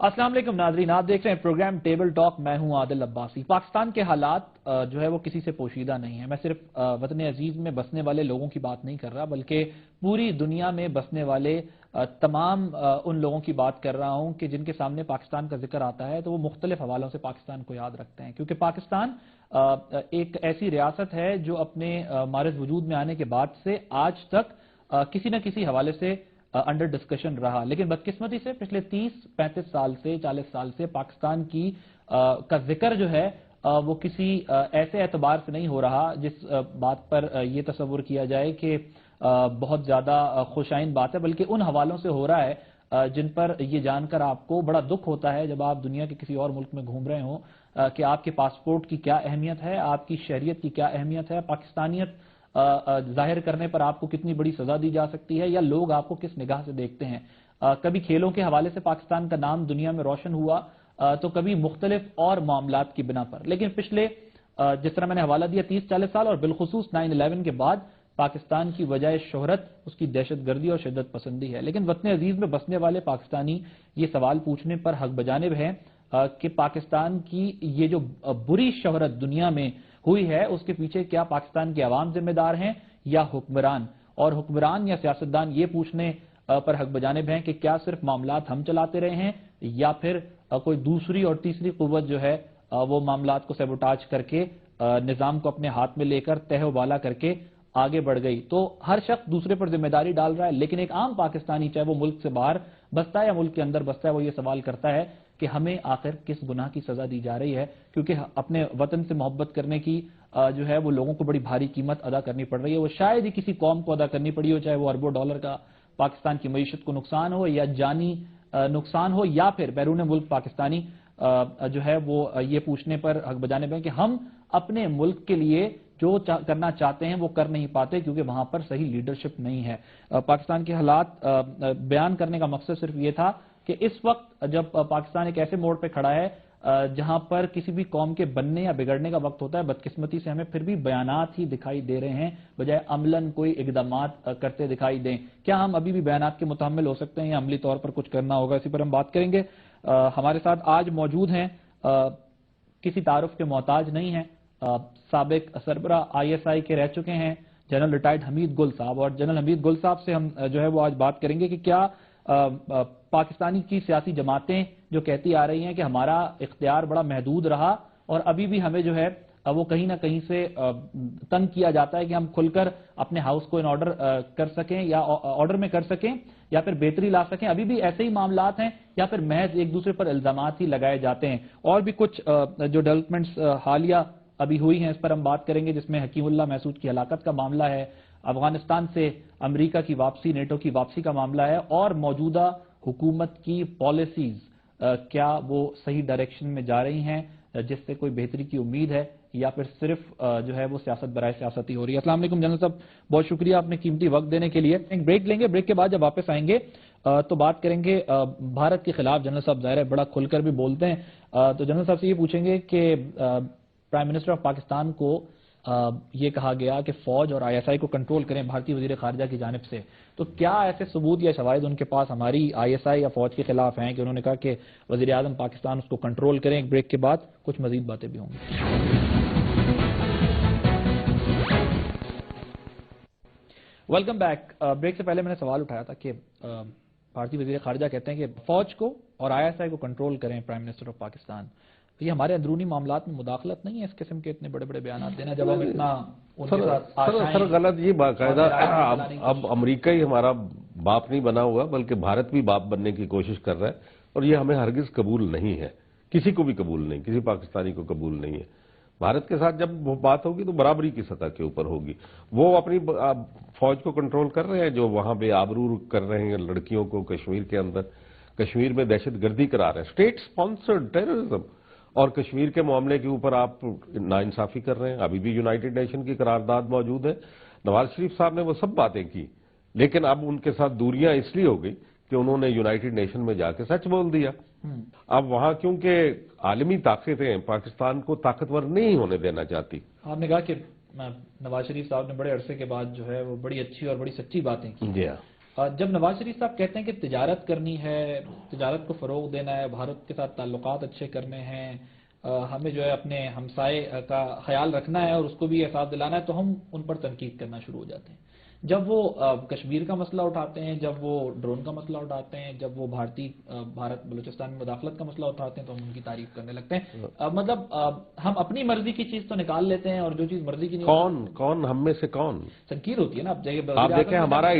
السلام علیکم ناظرین، آپ دیکھ رہے ہیں پروگرام ٹیبل ٹاک۔ میں ہوں عادل عباسی۔ پاکستان کے حالات جو ہے وہ کسی سے پوشیدہ نہیں ہیں۔ میں صرف وطن عزیز میں بسنے والے لوگوں کی بات نہیں کر رہا، بلکہ پوری دنیا میں بسنے والے تمام ان لوگوں کی بات کر رہا ہوں کہ جن کے سامنے پاکستان کا ذکر آتا ہے تو وہ مختلف حوالوں سے پاکستان کو یاد رکھتے ہیں، کیونکہ پاکستان ایک ایسی ریاست ہے جو اپنے مارز وجود میں آنے کے بعد سے آج تک کسی نہ کسی حوالے سے انڈر ڈسکشن رہا، لیکن بدقسمتی سے پچھلے 30-35 سال سے 40 سال سے پاکستان کا ذکر جو ہے وہ کسی ایسے اعتبار سے نہیں ہو رہا جس بات پر یہ تصور کیا جائے کہ بہت زیادہ خوشائن بات ہے، بلکہ ان حوالوں سے ہو رہا ہے جن پر یہ جان کر آپ کو بڑا دکھ ہوتا ہے جب آپ دنیا کے کسی اور ملک میں گھوم رہے ہوں کہ آپ کے پاسپورٹ کی کیا اہمیت ہے، آپ کی شہریت کی کیا اہمیت ہے، پاکستانیت ظاہر کرنے پر آپ کو کتنی بڑی سزا دی جا سکتی ہے، یا لوگ آپ کو کس نگاہ سے دیکھتے ہیں۔ کبھی کھیلوں کے حوالے سے پاکستان کا نام دنیا میں روشن ہوا تو کبھی مختلف اور معاملات کی بنا پر، لیکن پچھلے جس طرح میں نے حوالہ دیا 30-40 سال اور بالخصوص 9/11 کے بعد پاکستان کی وجہ شہرت اس کی دہشت گردی اور شدت پسندی ہے۔ لیکن وطن عزیز میں بسنے والے پاکستانی یہ سوال پوچھنے پر حق بجانب ہیں کہ پاکستان کی یہ جو بری شہرت دنیا میں ہوئی ہے اس کے پیچھے کیا پاکستان کے عوام ذمہ دار ہیں یا حکمران، اور حکمران یا سیاستدان یہ پوچھنے پر حق بجانب ہیں کہ کیا صرف معاملات ہم چلاتے رہے ہیں یا پھر کوئی دوسری اور تیسری قوت جو ہے وہ معاملات کو سیبوٹاج کر کے نظام کو اپنے ہاتھ میں لے کر تہ و بالا کر کے آگے بڑھ گئی۔ تو ہر شخص دوسرے پر ذمہ داری ڈال رہا ہے، لیکن ایک عام پاکستانی چاہے وہ ملک سے باہر بستا ہے یا ملک کے اندر بستا ہے وہ یہ سوال کرتا ہے کہ ہمیں آخر کس گناہ کی سزا دی جا رہی ہے، کیونکہ اپنے وطن سے محبت کرنے کی جو ہے وہ لوگوں کو بڑی بھاری قیمت ادا کرنی پڑ رہی ہے۔ وہ شاید ہی کسی قوم کو ادا کرنی پڑی ہو، چاہے وہ اربوں ڈالر کا پاکستان کی معیشت کو نقصان ہو یا جانی نقصان ہو، یا پھر بیرون ملک پاکستانی جو ہے وہ یہ پوچھنے پر حق بجانب ہیں کہ ہم اپنے ملک کے لیے جو کرنا چاہتے ہیں وہ کر نہیں پاتے کیونکہ وہاں پر صحیح لیڈرشپ نہیں ہے۔ پاکستان کے حالات بیان کرنے کا مقصد صرف یہ تھا کہ اس وقت جب پاکستان ایک ایسے موڑ پہ کھڑا ہے جہاں پر کسی بھی قوم کے بننے یا بگڑنے کا وقت ہوتا ہے، بدقسمتی سے ہمیں پھر بھی بیانات ہی دکھائی دے رہے ہیں بجائے عملاً کوئی اقدامات کرتے دکھائی دیں۔ کیا ہم ابھی بھی بیانات کے متحمل ہو سکتے ہیں یا عملی طور پر کچھ کرنا ہوگا؟ اسی پر ہم بات کریں گے۔ ہمارے ساتھ آج موجود ہیں، کسی تعارف کے محتاج نہیں ہیں، سابق سربراہ ISI کے رہ چکے ہیں جنرل ریٹائرڈ حمید گل صاحب، اور جنرل حمید گل صاحب سے ہم جو ہے وہ آج بات کریں گے کہ کیا پاکستانی کی سیاسی جماعتیں جو کہتی آ رہی ہیں کہ ہمارا اختیار بڑا محدود رہا اور ابھی بھی ہمیں جو ہے وہ کہیں نہ کہیں سے تنگ کیا جاتا ہے کہ ہم کھل کر اپنے ہاؤس کو ان آرڈر کر سکیں یا آرڈر میں کر سکیں یا پھر بہتری لا سکیں، ابھی بھی ایسے ہی معاملات ہیں یا پھر محض ایک دوسرے پر الزامات ہی لگائے جاتے ہیں؟ اور بھی کچھ جو ڈیولپمنٹس حالیہ ابھی ہوئی ہیں اس پر ہم بات کریں گے، جس میں حکیم اللہ محسود کی ہلاکت کا معاملہ ہے، افغانستان سے امریکہ کی واپسی، نیٹو کی واپسی کا معاملہ ہے، اور موجودہ حکومت کی پالیسیز کیا وہ صحیح ڈائریکشن میں جا رہی ہیں جس سے کوئی بہتری کی امید ہے یا پھر صرف جو ہے وہ سیاست برائے سیاست ہی ہو رہی ہے؟ السلام علیکم جنرل صاحب، بہت شکریہ آپ نے قیمتی وقت دینے کے لیے۔ ایک بریک لیں گے، بریک کے بعد جب واپس آئیں گے تو بات کریں گے بھارت کے خلاف۔ جنرل صاحب ظاہر ہے بڑا کھل کر بھی بولتے ہیں، تو جنرل صاحب سے یہ پوچھیں گے کہ پرائم منسٹر آف پاکستان کو یہ کہا گیا کہ فوج اور ISI کو کنٹرول کریں بھارتی وزیر خارجہ کی جانب سے، تو کیا ایسے ثبوت یا شواہد ان کے پاس ہماری ISI یا فوج کے خلاف ہیں کہ انہوں نے کہا کہ وزیر اعظم پاکستان اس کو کنٹرول کریں؟ ایک بریک کے بعد کچھ مزید باتیں بھی ہوں گی۔ Welcome back. بریک سے پہلے میں نے سوال اٹھایا تھا کہ بھارتی وزیر خارجہ کہتے ہیں کہ فوج کو اور ISI کو کنٹرول کریں پرائم منسٹر آف پاکستان، تو یہ ہمارے اندرونی معاملات میں مداخلت نہیں ہے اس قسم کے اتنے بڑے بڑے بیانات دینا جب ہم اتنا سر غلط یہ باقاعدہ اب امریکہ ہی ہمارا باپ نہیں بنا ہوا بلکہ بھارت بھی باپ بننے کی کوشش کر رہا ہے، اور یہ ہمیں ہرگز قبول نہیں ہے، کسی کو بھی قبول نہیں، کسی پاکستانی کو قبول نہیں ہے۔ بھارت کے ساتھ جب وہ بات ہوگی تو برابری کی سطح کے اوپر ہوگی۔ وہ اپنی فوج کو کنٹرول کر رہے ہیں جو وہاں بے آبرو کر رہے ہیں لڑکیوں کو کشمیر کے اندر، کشمیر میں دہشت گردی کرا رہے ہیں، اسٹیٹ سپانسرڈ ٹیررزم، اور کشمیر کے معاملے کے اوپر آپ ناانصافی کر رہے ہیں۔ ابھی بھی یونائٹڈ نیشن کی قرارداد موجود ہے، نواز شریف صاحب نے وہ سب باتیں کی، لیکن اب ان کے ساتھ دوریاں اس لیے ہو گئی کہ انہوں نے یونائٹڈ نیشن میں جا کے سچ بول دیا۔ اب وہاں کیونکہ عالمی طاقتیں پاکستان کو طاقتور نہیں ہونے دینا چاہتی۔ آپ نے کہا کہ نواز شریف صاحب نے بڑے عرصے کے بعد جو ہے وہ بڑی اچھی اور بڑی سچی باتیں کی۔ جی ہاں، جب نواز شریف صاحب کہتے ہیں کہ تجارت کرنی ہے، تجارت کو فروغ دینا ہے، بھارت کے ساتھ تعلقات اچھے کرنے ہیں، ہمیں جو ہے اپنے ہمسائے کا خیال رکھنا ہے اور اس کو بھی احساس دلانا ہے، تو ہم ان پر تنقید کرنا شروع ہو جاتے ہیں۔ جب وہ کشمیر کا مسئلہ اٹھاتے ہیں، جب وہ ڈرون کا مسئلہ اٹھاتے ہیں، جب وہ بھارت بلوچستان میں مداخلت کا مسئلہ اٹھاتے ہیں، تو ہم ان کی تعریف کرنے لگتے ہیں۔ مطلب ہم اپنی مرضی کی چیز تو نکال لیتے ہیں اور جو چیز مرضی کی نہیں، کون ہم میں سے کون تنقید ہوتی ہے نا۔ آپ دیکھیں ہمارا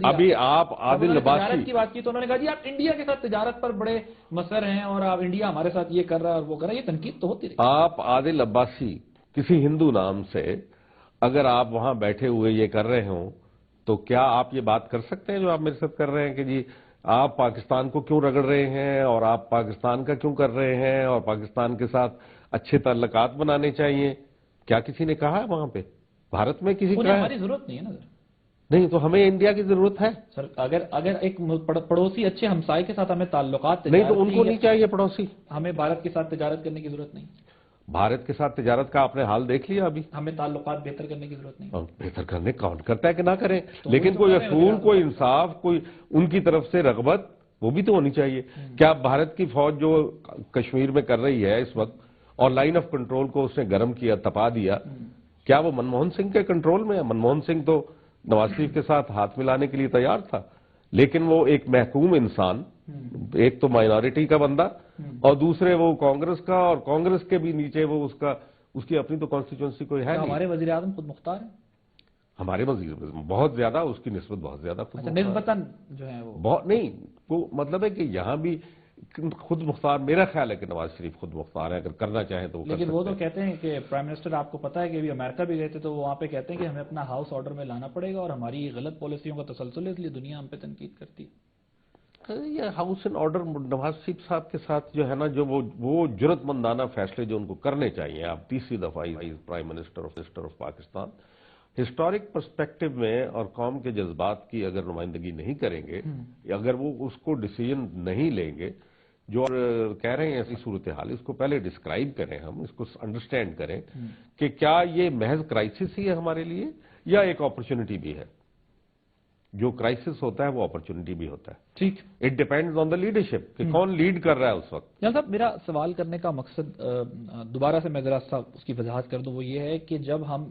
ابھی آپ عادل عباسی کی بات کی تو انہوں نے کہا جی آپ انڈیا کے ساتھ تجارت پر بڑے مصر ہیں اور آپ انڈیا ہمارے ساتھ یہ کر رہا ہے اور وہ کر رہا ہے، یہ تنقید تو ہوتی رہی۔ آپ عادل عباسی کسی ہندو نام سے اگر آپ وہاں بیٹھے ہوئے یہ کر رہے ہوں تو کیا آپ یہ بات کر سکتے ہیں جو آپ میرے ساتھ کر رہے ہیں کہ جی آپ پاکستان کو کیوں رگڑ رہے ہیں اور آپ پاکستان کا کیوں کر رہے ہیں اور پاکستان کے ساتھ اچھے تعلقات بنانے چاہیے؟ کیا کسی نے کہا ہے وہاں پہ؟ بھارت میں کسی کا ہماری ضرورت نہیں ہے نا سر۔ نہیں تو ہمیں انڈیا کی ضرورت ہے سر۔ اگر ایک پڑوسی اچھے ہمسائے کے ساتھ ہمیں تعلقات، نہیں تو ان کو نہیں چاہیے پڑوسی، ہمیں بھارت کے ساتھ تجارت کرنے کی ضرورت نہیں۔ بھارت کے ساتھ تجارت کا آپ نے حال دیکھ لیا ابھی، ہمیں تعلقات بہتر کرنے کی ضرورت نہیں۔ بہتر کرنے کون کرتا ہے کہ نہ کریں، لیکن کوئی اصول، کوئی انصاف، کوئی ان کی طرف سے رغبت وہ بھی تو ہونی چاہیے۔ کیا بھارت کی فوج جو کشمیر میں کر رہی ہے اس وقت اور لائن آف کنٹرول کو اس نے گرم کیا، تپا دیا، کیا وہ منموہن سنگھ کے کنٹرول میں ہے؟ منموہن سنگھ تو نواز شریف کے ساتھ ہاتھ ملانے کے لیے تیار تھا، لیکن وہ ایک محکوم انسان، ایک تو مائنورٹی کا بندہ اور دوسرے وہ کانگریس کا، اور کانگریس کے بھی نیچے وہ اس کی اپنی تو کانسٹیچوئنسی کوئی ہے نہیں۔ ہمارے وزیر اعظم خود مختار ہیں، ہمارے وزیر بہت زیادہ، اس کی نسبت بہت زیادہ نسبتاً جو ہے وہ بہت نہیں، وہ مطلب ہے کہ یہاں بھی خود مختار، میرا خیال ہے کہ نواز شریف خود مختار ہے، اگر کرنا چاہیں تو وہ کر سکتے ہیں۔ لیکن وہ تو کہتے ہیں کہ پرائم منسٹر، آپ کو پتا ہے کہ ابھی امریکہ بھی گئے تھے تو وہ وہاں پہ کہتے ہیں کہ ہمیں اپنا ہاؤس آرڈر میں لانا پڑے گا اور ہماری غلط پالیسیوں کا تسلسل ہے، اس لیے دنیا ہم پہ تنقید کرتی ہے۔ یہ house and order Nawaz Sharif صاحب کے ساتھ جو ہے نا، جو وہ جرات مندانہ فیصلے جو ان کو کرنے چاہیے، آپ تیسری دفعہ prime minister of Pakistan, historic perspective میں اور قوم کے جذبات کی اگر نمائندگی نہیں کریں گے، اگر وہ اس کو ڈیسیژن نہیں لیں گے، جو کہہ رہے ہیں ایسی صورتحال، اس کو پہلے ڈسکرائب کریں، ہم اس کو انڈرسٹینڈ کریں کہ کیا یہ محض کرائسس ہی ہے ہمارے لیے یا ایک اپرچونٹی بھی ہے؟ جو کرائسس ہوتا ہے وہ اپرچونٹی بھی ہوتا ہے۔ ٹھیک، it depends on the leadership کہ کون لیڈ کر رہا ہے اس وقت۔ جناب صاحب، میرا سوال کرنے کا مقصد دوبارہ سے میں ذرا سا اس کی وضاحت کر دوں، وہ یہ ہے کہ جب ہم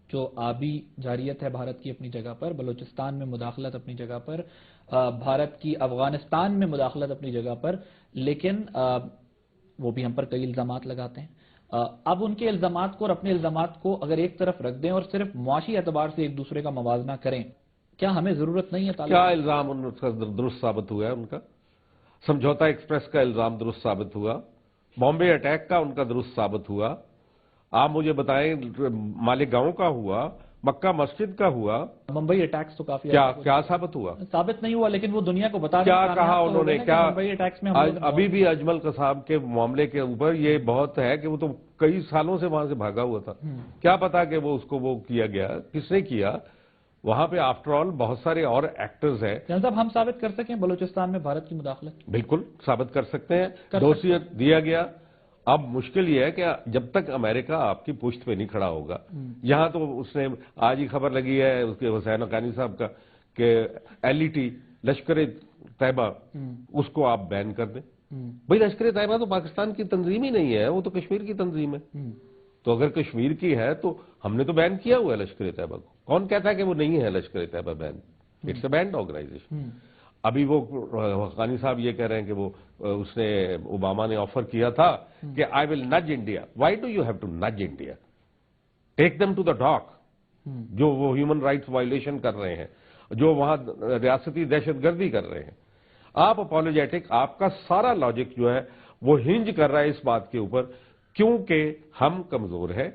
جو آبی جارحیت ہے بھارت کی اپنی جگہ پر، بلوچستان میں مداخلت اپنی جگہ پر، بھارت کی افغانستان میں مداخلت اپنی جگہ پر، لیکن وہ بھی ہم پر کئی الزامات لگاتے ہیں۔ اب ان کے الزامات کو اور اپنے الزامات کو اگر ایک طرف رکھ دیں اور صرف معاشی اعتبار سے ایک دوسرے کا موازنہ کریں، کیا ہمیں ضرورت نہیں ہے؟ کیا الزام ان کا درست ثابت ہوا ہے؟ ان کا سمجھوتا ایکسپریس کا الزام درست ثابت ہوا، بامبے اٹیک کا ان کا درست ثابت ہوا، آپ مجھے بتائیں مالیگاؤں کا ہوا، مکہ مسجد کا ہوا، ممبئی اٹیکس تو کافی کیا ثابت ہوا؟ ثابت نہیں ہوا، لیکن وہ دنیا کو بتا کیا کہا انہوں نے؟ کیا ممبئی اٹیکس میں ابھی بھی اجمل قصاب کے معاملے کے اوپر یہ بہت ہے کہ وہ تو کئی سالوں سے وہاں سے بھاگا ہوا تھا، کیا پتا کہ وہ اس کو وہ کیا گیا، کس نے کیا؟ وہاں پہ آفٹر آل بہت سارے اور ایکٹرز ہیں۔ صاحب، ہم ثابت کر سکیں بلوچستان میں بھارت کی مداخلت؟ بالکل ثابت کر سکتے ہیں، دوسیت دیا گیا۔ اب مشکل یہ ہے کہ جب تک امریکہ آپ کی پشت پہ نہیں کھڑا ہوگا، یہاں تو اس نے آج ہی خبر لگی ہے اس کے حسین حقانی صاحب کا کہ LET لشکر طیبہ اس کو آپ بین کر دیں۔ بھئی لشکر طیبہ تو پاکستان کی تنظیم ہی نہیں ہے، وہ تو کشمیر کی تنظیم ہے، تو اگر کشمیر کی ہے تو ہم نے تو بین کیا ہوا ہے لشکر طیبہ کو۔ کون کہتا ہے کہ وہ نہیں ہے Lashkar Taiba ban? It's a banned organisation. ابھی وہ حقانی صاحب یہ کہہ رہے ہیں کہ وہ اس نے اوباما نے آفر کیا تھا کہ I will nudge India. Why do you have to nudge India? Take them to the dock. جو وہ ہیومن رائٹس وائلیشن کر رہے ہیں، جو وہاں ریاستی دہشت گردی کر رہے ہیں، آپ اپالوجیٹک، آپ کا سارا لاجک جو ہے وہ ہنج کر رہا ہے اس بات کے اوپر کیونکہ ہم کمزور ہیں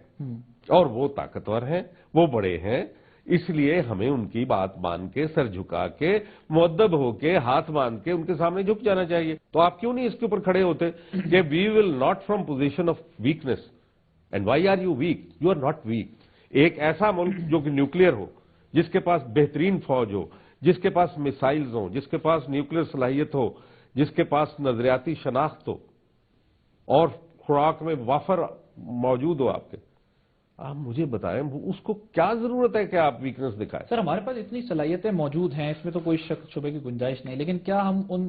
اور وہ طاقتور ہیں، وہ بڑے ہیں، اس لیے ہمیں ان کی بات مان کے، سر جھکا کے، مؤدب ہو کے، ہاتھ باندھ کے ان کے سامنے جھک جانا چاہیے۔ تو آپ کیوں نہیں اس کے اوپر کھڑے ہوتے کہ we will not from position of weakness? And why are you weak? You are not weak. ایک ایسا ملک جو کہ نیوکلیر ہو، جس کے پاس بہترین فوج ہو، جس کے پاس میسائلز ہوں، جس کے پاس نیوکلیر صلاحیت ہو، جس کے پاس نظریاتی شناخت ہو اور خوراک میں وافر موجود ہو آپ کے، آپ مجھے بتائیں اس کو کیا ضرورت ہے کہ آپ ویکنس دکھائیں؟ سر ہمارے پاس اتنی صلاحیتیں موجود ہیں، اس میں تو کوئی شک شبے کی گنجائش نہیں، لیکن کیا ہم ان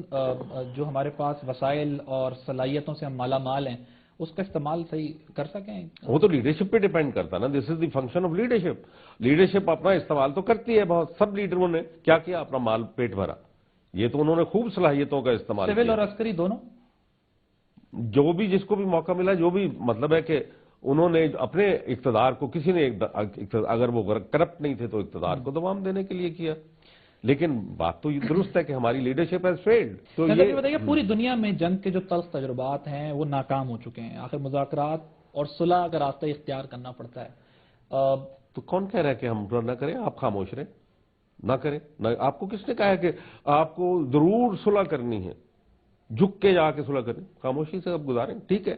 جو ہمارے پاس وسائل اور صلاحیتوں سے ہم مالا مال ہیں اس کا استعمال صحیح کر سکیں؟ وہ تو لیڈرشپ پہ ڈیپینڈ کرتا نا. This is the function of leadership. Leadership اپنا استعمال تو کرتی ہے بہت. سب لیڈروں نے کیا کیا؟ اپنا مال پیٹ بھرا. یہ تو انہوں نے خوب صلاحیتوں کا استعمال کیا. سول اور عسکری دونوں، جو بھی جس کو بھی موقع ملا، جو بھی مطلب ہے کہ انہوں نے اپنے اقتدار کو، کسی نے اگر وہ کرپٹ نہیں تھے تو اقتدار کو دوام دینے کے لیے کیا. لیکن بات تو یہ درست ہے کہ ہماری لیڈرشپ ہیز فیلڈ. تو یہ بتائیے پوری دنیا میں جنگ کے جو تلخ تجربات ہیں وہ ناکام ہو چکے ہیں، آخر مذاکرات اور صلح کا راستہ اختیار کرنا پڑتا ہے. تو کون کہہ رہا ہے کہ ہم نہ کریں؟ آپ خاموش رہیں، نہ کریں. نہ آپ کو کس نے کہا ہے کہ آپ کو ضرور صلح کرنی ہے، جھک کے جا کے صلح کریں؟ خاموشی سے آپ گزاریں. ٹھیک ہے،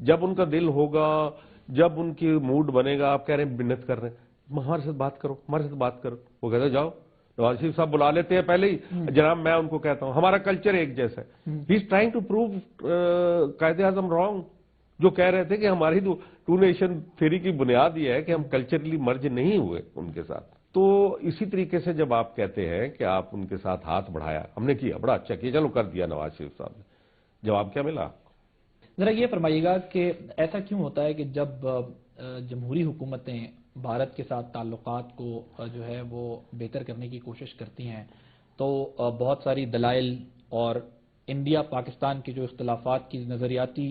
جب ان کا دل ہوگا، جب ان کی موڈ بنے گا، آپ کہہ رہے ہیں منت کر رہے ہیں، ہمارے ساتھ بات کرو، ہمارے ساتھ بات کرو. وہ کہتے ہیں جاؤ. نواز شریف صاحب بلا لیتے ہیں پہلے ہی. جناب میں ان کو کہتا ہوں ہمارا کلچر ایک جیسا ہے. ہی is trying to prove Quaid Azam wrong. جو کہہ رہے تھے کہ ہماری ٹو نیشن تھیوری کی بنیاد یہ ہے کہ ہم کلچرلی مرج نہیں ہوئے ان کے ساتھ. تو اسی طریقے سے جب آپ کہتے ہیں کہ آپ ان کے ساتھ ہاتھ بڑھایا، ہم نے کیا، بڑا اچھا کیا، چلو کر دیا نواز شریف صاحب نے، جواب کیا ملا؟ ذرا یہ فرمائیے گا کہ ایسا کیوں ہوتا ہے کہ جب جمہوری حکومتیں بھارت کے ساتھ تعلقات کو جو ہے وہ بہتر کرنے کی کوشش کرتی ہیں تو بہت ساری دلائل اور انڈیا پاکستان کے جو اختلافات کی نظریاتی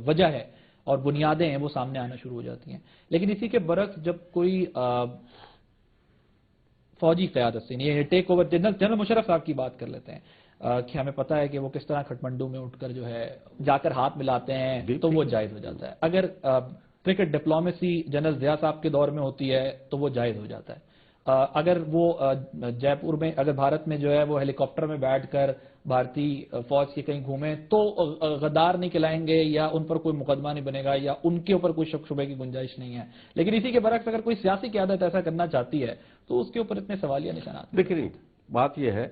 وجہ ہے اور بنیادیں ہیں وہ سامنے آنا شروع ہو جاتی ہیں، لیکن اسی کے برعکس جب کوئی فوجی قیادت سے یہ ٹیک اوور، جنرل مشرف صاحب کی بات کر لیتے ہیں کہ ہمیں پتہ ہے کہ وہ کس طرح کھٹمنڈو میں اٹھ کر جو ہے جا کر ہاتھ ملاتے ہیں تو وہ جائز ہو جاتا ہے. اگر کرکٹ ڈپلومیسی جنرل ضیاء صاحب کے دور میں ہوتی ہے تو وہ جائز ہو جاتا ہے. اگر وہ جے پور میں، اگر بھارت میں جو ہے وہ ہیلی کاپٹر میں بیٹھ کر بھارتی فوج کے کہیں گھومیں تو غدار نہیں کھلائیں گے یا ان پر کوئی مقدمہ نہیں بنے گا یا ان کے اوپر کوئی شک شبے کی گنجائش نہیں ہے. لیکن اسی کے برعکس اگر کوئی سیاسی قیادت ایسا کرنا چاہتی ہے تو اس کے اوپر اتنے سوالیہ نشانات. دیکھیں بات یہ ہے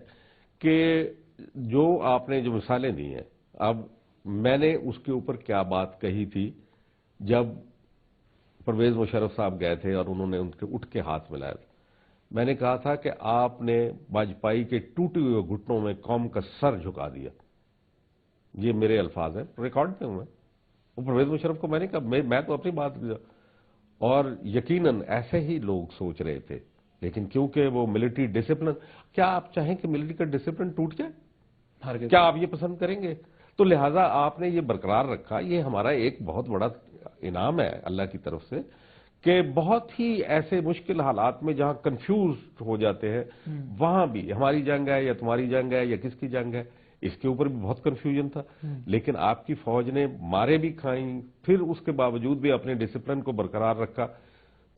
کہ جو آپ نے جو مثالیں دی ہیں، اب میں نے اس کے اوپر کیا بات کہی تھی جب پرویز مشرف صاحب گئے تھے اور انہوں نے ان کے اٹھ کے ہاتھ ملایا تھا. میں نے کہا تھا کہ آپ نے واجپئی کے ٹوٹے ہوئے گھٹنوں میں قوم کا سر جھکا دیا. یہ میرے الفاظ ہیں، ریکارڈ پہ ہوں. وہ پرویز مشرف کو میں نے کہا، میں تو اپنی بات کیا اور یقیناً ایسے ہی لوگ سوچ رہے تھے. لیکن کیونکہ وہ ملٹری ڈسپلن، کیا آپ چاہیں کہ ملٹری کا ڈسپلن ٹوٹ جائے؟ کیا آپ یہ پسند کریں گے؟ تو لہٰذا آپ نے یہ برقرار رکھا. یہ ہمارا ایک بہت بڑا انعام ہے اللہ کی طرف سے کہ بہت ہی ایسے مشکل حالات میں جہاں کنفیوز ہو جاتے ہیں، وہاں بھی ہماری جنگ ہے یا تمہاری جنگ ہے یا کس کی جنگ ہے، اس کے اوپر بھی بہت کنفیوژن تھا. لیکن آپ کی فوج نے مارے بھی کھائیں، پھر اس کے باوجود بھی اپنے ڈسپلن کو برقرار رکھا.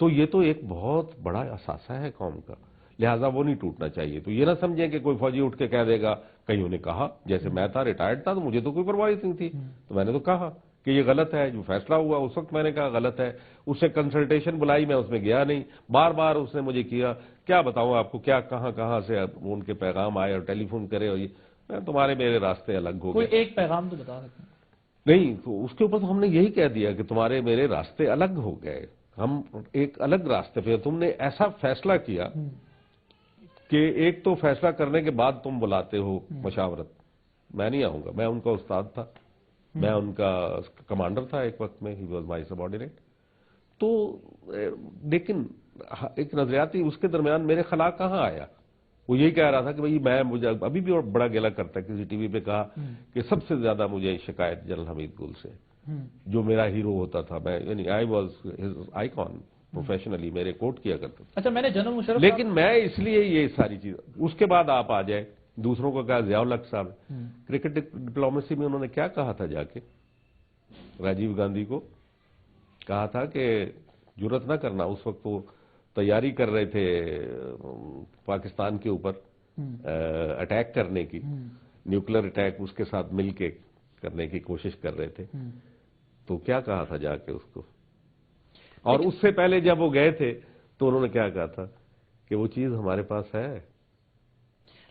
تو یہ تو ایک بہت بڑا اثاثہ ہے قوم کا، لہٰذا وہ نہیں ٹوٹنا چاہیے. تو یہ نہ سمجھیں کہ کوئی فوجی اٹھ کے کہہ دے گا، کئیوں نے کہا، جیسے میں تھا ریٹائرڈ تھا تو مجھے تو کوئی پرواہ نہیں تھی، تو میں نے تو کہا کہ یہ غلط ہے. جو فیصلہ ہوا اس وقت میں نے کہا غلط ہے. اس سے کنسلٹیشن بلائی، میں اس میں گیا نہیں. بار بار اس نے مجھے کیا بتاؤں آپ کو، کیا کہاں سے ان کے پیغام آئے اور ٹیلی فون کرے، اور یہ تمہارے میرے راستے الگ ہو گئے. کوئی ایک پیغام تو بتا سکتے ہیں؟ نہیں. تو اس کے اوپر تو ہم نے یہی کہہ دیا کہ تمہارے میرے راستے الگ ہو گئے، ہم ایک الگ راستے پہ. تم نے ایسا فیصلہ کیا کہ ایک تو فیصلہ کرنے کے بعد تم بلاتے ہو مشاورت. میں نہیں آؤں گا، میں ان کا استاد تھا، میں ان کا کمانڈر تھا ایک وقت میں، ہی واز مائی سبارڈینیٹ. تو لیکن ایک نظریاتی اس کے درمیان میرے خلا کہاں آیا. وہ یہی کہہ رہا تھا کہ بھئی میں، مجھے ابھی بھی بڑا گلہ کرتا ہے، کسی ٹی وی پہ کہا کہ سب سے زیادہ مجھے شکایت جنرل حمید گل سے، جو میرا ہیرو ہوتا تھا. میں یعنی I was his icon professionally, میرے کوٹ کیا کرتا تھا. اچھا، میں نے جنرل مشرف، لیکن میں اس لیے یہ ساری چیز، اس کے بعد آپ آ جائیں دوسروں کو کہا. ضیاء الحق صاحب کرکٹ ڈپلومیسی میں انہوں نے کیا کہا تھا، جا کے راجیو گاندھی کو کہا تھا کہ جرت نہ کرنا. اس وقت وہ تیاری کر رہے تھے پاکستان کے اوپر اٹیک کرنے کی، نیوکلیر اٹیک اس کے ساتھ مل کے کرنے کی کوشش کر رہے تھے. تو کیا کہا تھا جا کے اس کو؟ اور اس سے پہلے جب وہ گئے تھے تو انہوں نے کیا کہا تھا کہ وہ چیز ہمارے پاس ہے.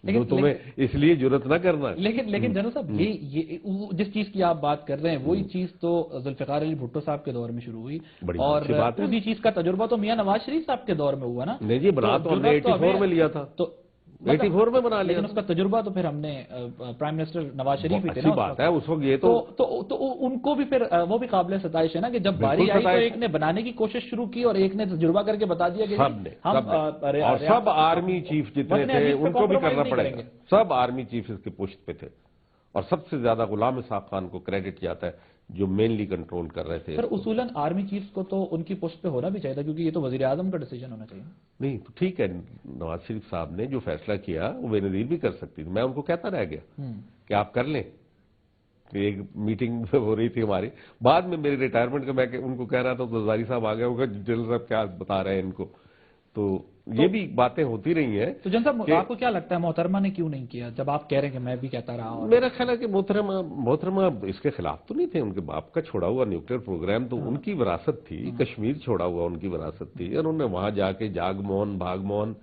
جو تمہیں اس لیے جرت نہ کرنا. لیکن جنرل صاحب یہ جس چیز کی آپ بات کر رہے ہیں وہی چیز تو ذوالفقار علی بھٹو صاحب کے دور میں شروع ہوئی, اور اسی چیز کا تجربہ تو میاں نواز شریف صاحب کے دور میں ہوا نا. نہیں جی, بنا تو ہم نے 84 میں لیا تھا, تو 84 میں بنا لیا. اس کا تجربہ تو پھر ہم نے پرائم منسٹر نواز شریف ہی تھے نا. بات ہے اس وقت یہ تو ان کو بھی پھر وہ بھی قابل ستائش ہے نا کہ جب باری آئی تو ایک نے بنانے کی کوشش شروع کی اور ایک نے تجربہ کر کے بتا دیا کہ اور سب آرمی چیف جتنے تھے ان کو بھی کرنا پڑے گا. سب آرمی چیف اس کی پشت پہ تھے, اور سب سے زیادہ غلام اسحاق خان کو کریڈٹ جاتا ہے جو مینلی کنٹرول کر رہے تھے. سر اصولاً آرمی چیفز کو تو ان کی پوسٹ پہ ہونا بھی چاہیے تھا, کیونکہ یہ تو وزیر اعظم کا ڈیسیجن ہونا چاہیے. نہیں تو ٹھیک ہے, نواز شریف صاحب نے جو فیصلہ کیا وہ بے نظیر بھی کر سکتی تھی. میں ان کو کہتا رہ گیا کہ آپ کر لیں. ایک میٹنگ ہو رہی تھی ہماری, بعد میں میری ریٹائرمنٹ کا میں ان کو کہہ رہا تھا تو زاری صاحب آ گئے ہوگا, جنرل صاحب کیا بتا رہے ہیں ان کو. تو یہ بھی باتیں ہوتی رہی ہیں. تو جنرل صاحب آپ کو کیا لگتا ہے محترمہ نے کیوں نہیں کیا, جب آپ کہہ رہے ہیں کہ میں بھی کہتا رہا ہوں؟ میرا خیال ہے کہ محترمہ اس کے خلاف تو نہیں تھے. ان کے باپ کا چھوڑا ہوا نیوکلیئر پروگرام تو ان کی وراثت تھی, کشمیر چھوڑا ہوا ان کی وراثت تھی. اور انہوں نے وہاں جا کے جاگ موہن بھاگ موہن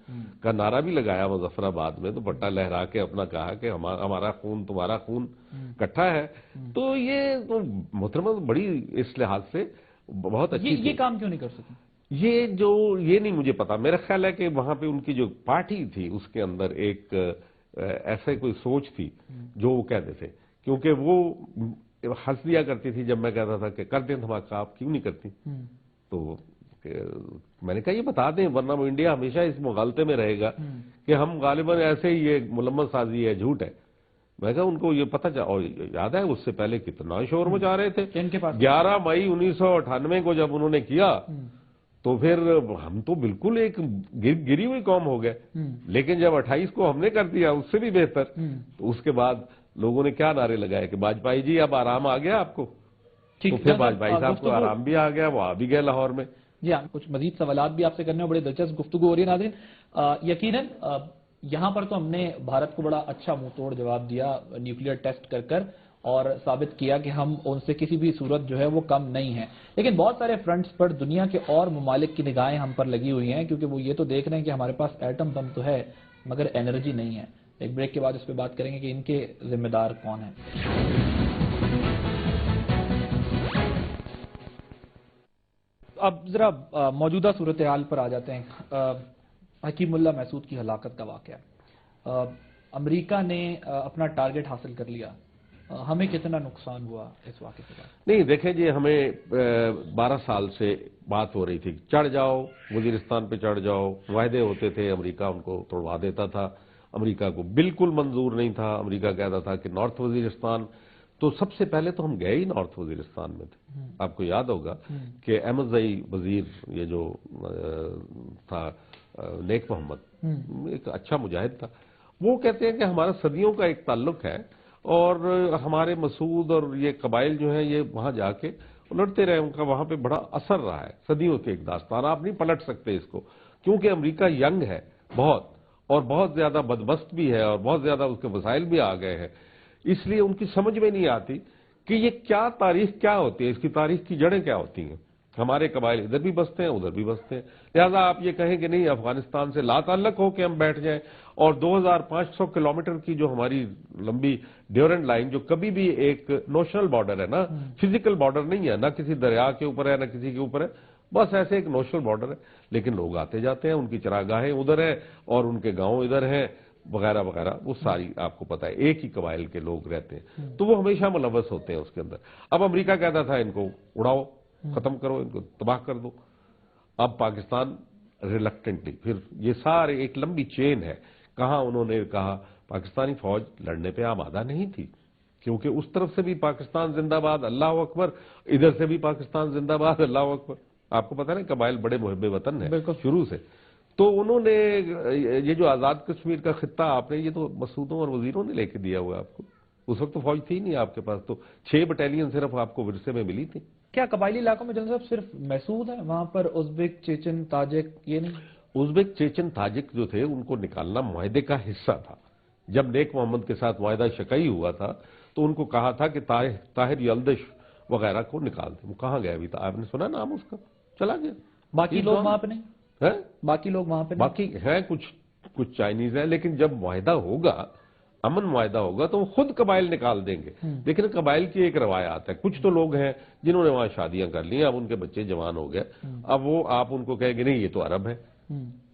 کا نعرہ بھی لگایا مظفر آباد میں, تو پٹا لہرا کے اپنا کہا کہ ہمارا خون تمہارا خون اکٹھا ہے. تو یہ تو محترمہ بڑی اس لحاظ سے بہت اچھی. یہ کام کیوں نہیں کر سکتی؟ یہ نہیں مجھے پتا. میرا خیال ہے کہ وہاں پہ ان کی جو پارٹی تھی اس کے اندر ایک ایسے کوئی سوچ تھی جو وہ کہتے تھے, کیونکہ وہ ہنس دیا کرتی تھی جب میں کہتا تھا کہ کر دیں دھماکہ, آپ کیوں نہیں کرتی. تو میں نے کہا یہ بتا دیں, ورنہ وہ انڈیا ہمیشہ اس مغالطے میں رہے گا کہ ہم غالباً ایسے ہی یہ ملمت سازی ہے, جھوٹ ہے. میں کہا ان کو یہ پتہ اور یاد ہے اس سے پہلے کتنا شور مچا رہے تھے. 11 مئی 1998 کو جب انہوں نے کیا تو پھر ہم تو بالکل ایک گری ہوئی قوم ہو گئے. لیکن جب 28 کو ہم نے کر دیا اس سے بھی بہتر, تو اس کے بعد لوگوں نے کیا نعرے لگائے کہ واجپائی جی اب آرام آ گیا آپ کو. تو پھر واجپائی صاحب کو آرام بھی آ گیا, وہ آ بھی گئے لاہور میں. جی ہاں, کچھ مزید سوالات بھی آپ سے کرنے ہیں, بڑے دلچسپ گفتگو ہو رہی ہے. ناظرین یقیناً یہاں پر تو ہم نے بھارت کو بڑا اچھا منہ توڑ جواب دیا نیوکلیئر ٹیسٹ کر اور ثابت کیا کہ ہم ان سے کسی بھی صورت جو ہے وہ کم نہیں ہیں. لیکن بہت سارے فرنٹس پر دنیا کے اور ممالک کی نگاہیں ہم پر لگی ہوئی ہیں, کیونکہ وہ یہ تو دیکھ رہے ہیں کہ ہمارے پاس ایٹم بم تو ہے مگر انرجی نہیں ہے. ایک بریک کے بعد اس پہ بات کریں گے کہ ان کے ذمہ دار کون ہیں. اب ذرا موجودہ صورتحال پر آ جاتے ہیں. حکیم اللہ محسود کی ہلاکت کا واقعہ, امریکہ نے اپنا ٹارگٹ حاصل کر لیا, ہمیں کتنا نقصان ہوا اس واقعے کے بعد؟ نہیں دیکھیں جی, ہمیں 12 سال سے بات ہو رہی تھی چڑھ جاؤ وزیرستان پہ, چڑھ جاؤ. معاہدے ہوتے تھے, امریکہ ان کو توڑوا دیتا تھا. امریکہ کو بالکل منظور نہیں تھا. امریکہ کہتا تھا کہ نارتھ وزیرستان, تو سب سے پہلے تو ہم گئے ہی نارتھ وزیرستان میں تھے. آپ کو یاد ہوگا کہ احمد زئی وزیر یہ جو تھا نیک محمد, ایک اچھا مجاہد تھا, وہ کہتے ہیں کہ ہمارا صدیوں کا ایک تعلق ہے اور ہمارے مسعود اور یہ قبائل جو ہیں یہ وہاں جا کے لڑتے رہے, ان کا وہاں پہ بڑا اثر رہا ہے. صدیوں کے ایک داستان, آپ نہیں پلٹ سکتے اس کو, کیونکہ امریکہ ینگ ہے بہت, اور بہت زیادہ بدبخت بھی ہے, اور بہت زیادہ اس کے وسائل بھی آ گئے ہیں. اس لیے ان کی سمجھ میں نہیں آتی کہ یہ کیا تاریخ کیا ہوتی ہے, اس کی تاریخ کی جڑیں کیا ہوتی ہیں. ہمارے قبائل ادھر بھی بستے ہیں ادھر بھی بستے ہیں, لہذا آپ یہ کہیں کہ نہیں افغانستان سے لا تعلق ہو کے ہم بیٹھ جائیں, اور 2500 کلومیٹر کی جو ہماری لمبی ڈیورنٹ لائن جو کبھی بھی ایک نوشنل بارڈر ہے نا, فزیکل بارڈر نہیں ہے, نہ کسی دریا کے اوپر ہے نہ کسی کے اوپر ہے, بس ایسے ایک نوشنل بارڈر ہے. لیکن لوگ آتے جاتے ہیں, ان کی چراگاہیں ادھر ہیں اور ان کے گاؤں ادھر ہیں وغیرہ وغیرہ, وہ ساری آپ کو پتا ہے ایک ہی قبائل کے لوگ رہتے ہیں, تو وہ ہمیشہ ملوث ہوتے ہیں اس کے اندر. اب امریکہ کہتا تھا ان کو اڑاؤ, ختم کرو, ان کو تباہ کر دو. اب پاکستان ریلکٹنٹلی, پھر یہ سارے ایک لمبی چین ہے. کہاں انہوں نے کہا پاکستانی فوج لڑنے پہ آمادہ نہیں تھی, کیونکہ اس طرف سے بھی پاکستان زندہ باد اللہ اکبر, ادھر سے بھی پاکستان زندہ باد اللہ اکبر. آپ کو پتا نا قبائل بڑے محب وطن ہیں شروع سے. تو انہوں نے یہ جو آزاد کشمیر کا خطہ آپ نے, یہ تو مسعودوں اور وزیروں نے لے کے دیا ہوا آپ کو. اس وقت تو فوج تھی نہیں آپ کے پاس, تو 6 بٹالین صرف آپ کو ورثے میں ملی تھی. کیا قبائلی علاقوں میں جنرل صاحب صرف محسود ہیں, وہاں پر ازبک چیچن تاجک یہ نہیں؟ ازبک چیچن تاجک جو تھے ان کو نکالنا معاہدے کا حصہ تھا. جب نیک محمد کے ساتھ معاہدہ شکئی ہوا تھا تو ان کو کہا تھا کہ طاہر یلدش وغیرہ کو نکال دیں. وہ کہاں گیا ابھی تھا, آپ نے سنا نام اس کا, چلا گیا. باقی لوگ وہاں پہ نہیں, باقی لوگ وہاں پہ باقی ہیں کچھ کچھ چائنیز ہیں، لیکن جب معاہدہ ہوگا، امن معاہدہ ہوگا تو وہ خود قبائل نکال دیں گے. لیکن قبائل کی ایک روایات ہے. کچھ تو لوگ ہیں جنہوں نے وہاں شادیاں کر لی، اب ان کے بچے جوان ہو گئے، اب وہ آپ ان کو کہیں گے نہیں یہ تو عرب ہے.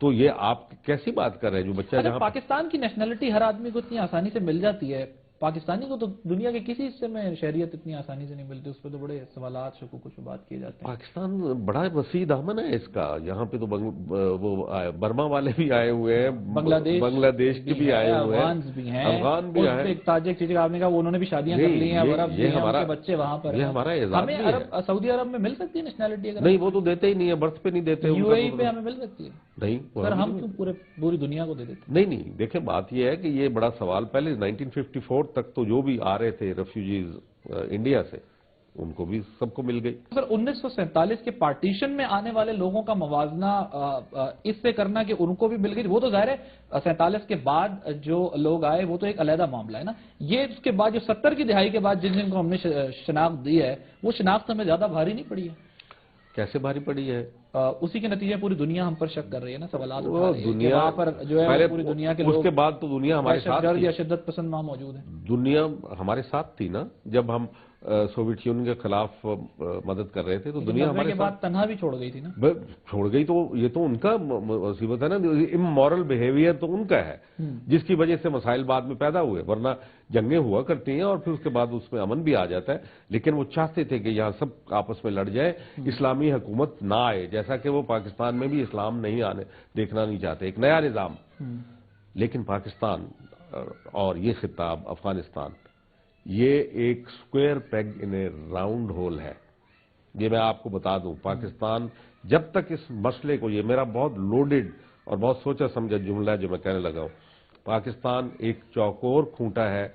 تو یہ آپ کیسی بات کر رہے ہیں؟ جو بچہ جہاں پاکستان کی نیشنلٹی ہر آدمی کو اتنی آسانی سے مل جاتی ہے، پاکستانی کو تو دنیا کے کسی حصے میں شہریت اتنی آسانی سے نہیں ملتی، اس پہ تو بڑے سوالات، شکوک و شبہات کیے جاتے ہیں. پاکستان بڑا وسیع دامن ہے اس کا. یہاں پہ تو وہ برما والے بھی آئے ہوئے ہیں، بنگلہ دیش کے بھی آئے ہوئے ہیں، افغان بھی آئے ہیں، تاجک چیزیں آپ نے کہا انہوں نے بھی شادیاں کر لی ہیں، عرب بھی ہیں، ان کے بچے وہاں پر ہیں. یہ ہمارا اعزاز بھی ہے. ہمیں سعودی عرب میں مل سکتی ہے نیشنلٹی؟ نہیں، وہ تو دیتے ہی نہیں ہے، برتھ پہ نہیں دیتے. یو اے ای پہ ہمیں مل سکتی ہے؟ نہیں سر، ہم کیوں پوری دنیا کو دے دیتے ہیں؟ نہیں، دیکھیں بات یہ ہے کہ یہ بڑا سوال. پہلے 1954 تک تو جو بھی آ رہے تھے ریفیوجیز انڈیا سے، ان کو بھی سب کو مل گئی. سر 1947 کے پارٹیشن میں آنے والے لوگوں کا موازنہ اس سے کرنا کہ ان کو بھی مل گئی، وہ تو ظاہر ہے 47 کے بعد جو لوگ آئے وہ تو ایک علیحدہ معاملہ ہے نا. یہ اس کے بعد جو 70 کی دہائی کے بعد جن کو ہم نے شناخت دی ہے، وہ شناخت ہمیں زیادہ بھاری نہیں پڑی ہے؟ کیسے بھاری پڑی ہے؟ اسی کے نتیجے پوری دنیا ہم پر شک کر رہی ہے نا، سوالات اٹھا رہی ہے کہ وہاں پر جو ہے پوری دنیا کے لوگ، اس کے بعد تو دنیا ہمارے ساتھ تھی یا شدت پسند وہاں موجود ہیں. دنیا ہمارے ساتھ تھی نا، جب ہم سوویت یونین کے خلاف مدد کر رہے تھے تو دنیا ہمارے کے بعد تنہا بھی چھوڑ گئی تھی نا. چھوڑ گئی تو یہ تو ان کا مصیبت ہے نا. امورل بیہیویئر تو ان کا ہے جس کی وجہ سے مسائل بعد میں پیدا ہوئے، ورنہ جنگیں ہوا کرتی ہیں اور پھر اس کے بعد اس میں امن بھی آ جاتا ہے. لیکن وہ چاہتے تھے کہ یہاں سب آپس میں لڑ جائے، اسلامی حکومت نہ آئے، جیسا کہ وہ پاکستان میں بھی اسلام نہیں آنے دیکھنا نہیں چاہتے، ایک نیا نظام. لیکن پاکستان اور یہ خطہ افغانستان، یہ ایک square peg in a round hole ہے. یہ میں آپ کو بتا دوں، پاکستان جب تک اس مسئلے کو، یہ میرا بہت لوڈڈ اور بہت سوچا سمجھا جملہ ہے جو میں کہنے لگا ہوں، پاکستان ایک چوکور کھونٹا ہے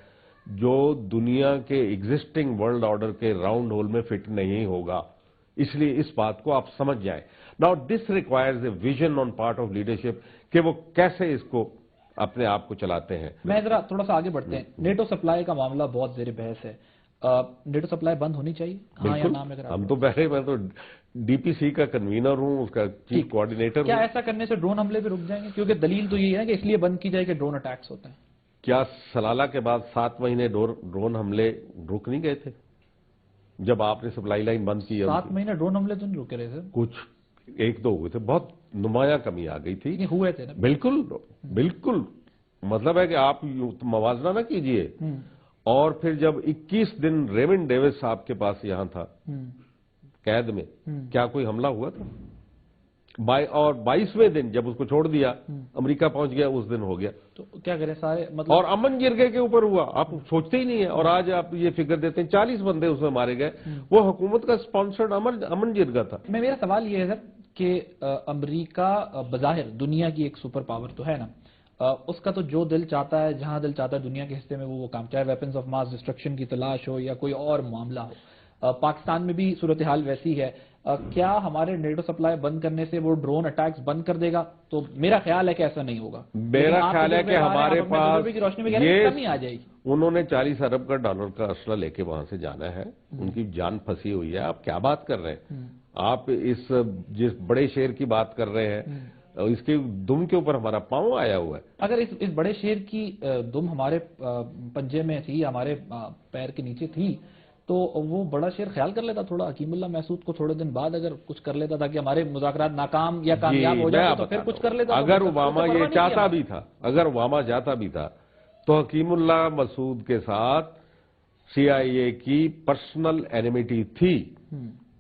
جو دنیا کے ایگزسٹنگ ورلڈ آرڈر کے راؤنڈ ہول میں فٹ نہیں ہوگا. اس لیے اس بات کو آپ سمجھ جائیں. Now this requires a vision on part of leadership کہ وہ کیسے اس کو اپنے آپ کو چلاتے ہیں. میں ذرا تھوڑا سا آگے بڑھتے ہیں. نیٹو سپلائی کا معاملہ بہت زیر بحث ہے. نیٹو سپلائی بند ہونی چاہیے؟ بالکل. ہم تو پہلے، میں تو ڈی پی سی کا کنوینر ہوں، اس کا چیف کوآرڈینیٹر ہوں. کیا ایسا کرنے سے ڈرون حملے بھی رک جائیں گے؟ کیونکہ دلیل تو یہ ہے کہ اس لیے بند کی جائے کہ ڈرون اٹیکس ہوتے ہیں. کیا سلالہ کے بعد 7 مہینے ڈرون حملے رک نہیں گئے تھے جب آپ نے سپلائی لائن بند کی؟ 7 مہینے ڈرون حملے تو نہیں رکے رہے تھے. کچھ ایک دو ہوئے تھے، بہت نمایاں کمی آ گئی تھی. ہوئے تھے نا. بالکل. مطلب ہے کہ آپ موازنہ نہ کیجئے. اور پھر جب 21 دن ریمن ڈیوس آپ کے پاس یہاں تھا قید میں، کیا کوئی حملہ ہوا تھا؟ اور 22ویں دن جب اس کو چھوڑ دیا، امریکہ پہنچ گیا، اس دن ہو گیا. تو کیا کریں سارے مطلب. اور امن جرگے کے اوپر ہوا، آپ سوچتے ہی نہیں ہیں. اور آج آپ یہ فکر دیتے ہیں 40 بندے اس میں مارے گئے، وہ حکومت کا سپانسرڈ امن جرگہ تھا. میرا سوال یہ ہے سر کہ امریکہ بظاہر دنیا کی ایک سپر پاور تو ہے نا، اس کا تو جو دل چاہتا ہے، جہاں دل چاہتا ہے دنیا کے حصے میں وہ کام، چاہے ویپنز آف ماس ڈسٹرکشن کی تلاش ہو یا کوئی اور معاملہ ہو. پاکستان میں بھی صورتحال ویسی ہے. کیا ہمارے نیٹو سپلائی بند کرنے سے وہ ڈرون اٹیکس بند کر دے گا؟ تو میرا خیال ہے کہ ایسا نہیں ہوگا. میرا خیال ہے کہ ہمارے پاس کی روشنی میں یہ کمی آ جائے گی. انہوں نے 40 ارب کا ڈالر کا اسلحہ لے کے وہاں سے جانا ہے، ان کی جان پھنسی ہوئی ہے. آپ کیا بات کر رہے ہیں؟ آپ جس بڑے شیر کی بات کر رہے ہیں، اس کے دم کے اوپر ہمارا پاؤں آیا ہوا ہے. اگر اس بڑے شیر کی دم ہمارے پنجے میں تھی، ہمارے پیر کے نیچے تھی، تو وہ بڑا شیر خیال کر لیتا تھوڑا. حکیم اللہ محسود کو تھوڑے دن بعد اگر کچھ کر لیتا تھا کہ ہمارے مذاکرات ناکام یا کامیاب ہو جائے تو پھر کچھ کر لیتا. اگر اوباما یہ چاہتا بھی تھا، اگر اوباما چاہتا بھی تھا تو حکیم اللہ مسعود کے ساتھ سی آئی اے کی پرسنل اینیمیٹی تھی،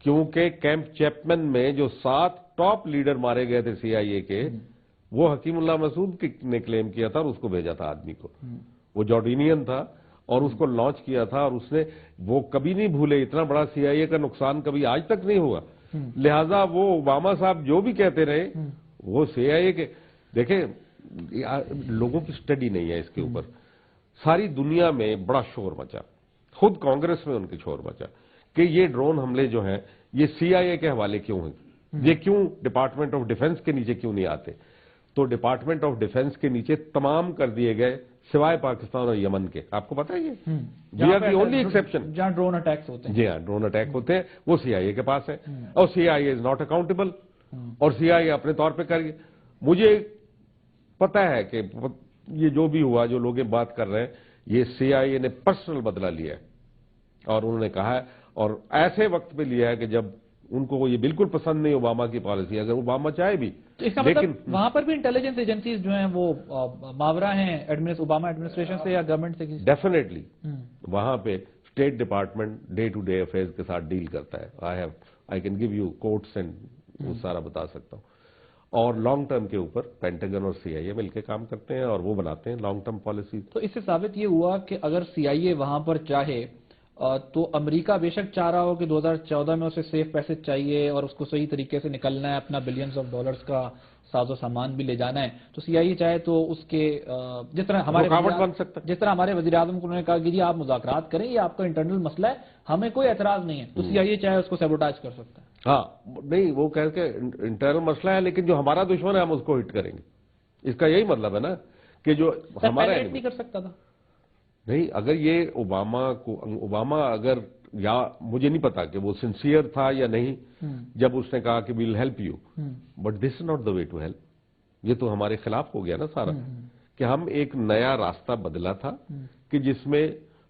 کیونکہ کیمپ چیپمن میں جو 7 ٹاپ لیڈر مارے گئے تھے سی آئی اے کے، وہ حکیم اللہ مسعود نے کلیم کیا تھا اور اس کو بھیجا تھا آدمی کو. وہ جارڈینین تھا اور اس کو لانچ کیا تھا، اور اس نے وہ کبھی نہیں بھولے. اتنا بڑا سی آئی اے کا نقصان کبھی آج تک نہیں ہوا. لہذا وہ اوباما صاحب جو بھی کہتے رہے، وہ سی آئی اے کے، دیکھیں لوگوں کی سٹڈی نہیں ہے اس کے اوپر. ساری دنیا میں بڑا شور مچا، خود کانگریس میں ان کے شور مچا کہ یہ ڈرون حملے جو ہیں یہ سی آئی اے کے حوالے کیوں ہیں، یہ کیوں ڈپارٹمنٹ آف ڈیفنس کے نیچے کیوں نہیں آتے. تو ڈپارٹمنٹ آف ڈیفنس کے نیچے تمام کر دیے گئے سوائے پاکستان اور یمن کے. آپ کو پتا ہے یہ we are the only exception جہاں ڈرون اٹیکس ہوتے ہیں. جی ہاں، ڈرون اٹیک ہوتے ہیں، وہ سی آئی اے کے پاس ہے. اور سی آئی اے از ناٹ اکاؤنٹیبل، اور سی آئی اے اپنے طور پہ کریے. مجھے پتا ہے کہ یہ جو بھی ہوا، جو لوگ بات کر رہے ہیں، یہ CIA نے پرسنل بدلہ لیا ہے، اور انہوں نے کہا ہے، اور ایسے وقت پہ لیا ہے کہ جب ان کو یہ بالکل پسند نہیں اوباما کی پالیسی، اگر اوباما چاہے بھی، تو اس کا مطلب وہاں پر بھی انٹیلیجنس ایجنسیز جو ہیں وہ ماورا ہیں اوباما ایڈمنسٹریشن سے یا گورنمنٹ سے؟ ڈیفینیٹلی وہاں پہ state department day to day affairs کے ساتھ ڈیل کرتا ہے. I can give you quotes and وہ سارا بتا سکتا ہوں. اور لانگ ٹرم کے اوپر پینٹاگن اور CIA مل کے کام کرتے ہیں اور وہ بناتے ہیں لانگ ٹرم پالیسی. تو اس سے ثابت یہ ہوا کہ اگر CIA وہاں پر چاہے تو امریکہ بے شک چاہ رہا ہو کہ 2014 میں اسے سیف پیسج چاہیے اور اس کو صحیح طریقے سے نکلنا ہے، اپنا بلینز آف ڈالرز کا ساز و سامان بھی لے جانا ہے، تو CIA چاہے تو اس کے جس طرح ہمارے وزیر اعظم کو انہوں نے کہا کہ جی آپ مذاکرات کریں، یہ آپ کا انٹرنل مسئلہ ہے، ہمیں کوئی اعتراض نہیں ہے، تو CIA چاہے اس کو سیبوٹاج کر سکتا ہے. ہاں نہیں، وہ کہہ کے انٹرنل مسئلہ ہے، لیکن جو ہمارا دشمن ہے ہم اس کو ہٹ کریں گے. اس کا یہی مطلب ہے نا کہ جو ہمارا نہیں کر سکتا تھا. نہیں، اگر یہ اوباما اگر، یا مجھے نہیں پتا کہ وہ سنسیئر تھا یا نہیں جب اس نے کہا کہ we'll help you, but this is not the way to help. یہ تو ہمارے خلاف ہو گیا نا سارا، کہ ہم ایک نیا راستہ بدلا تھا کہ جس میں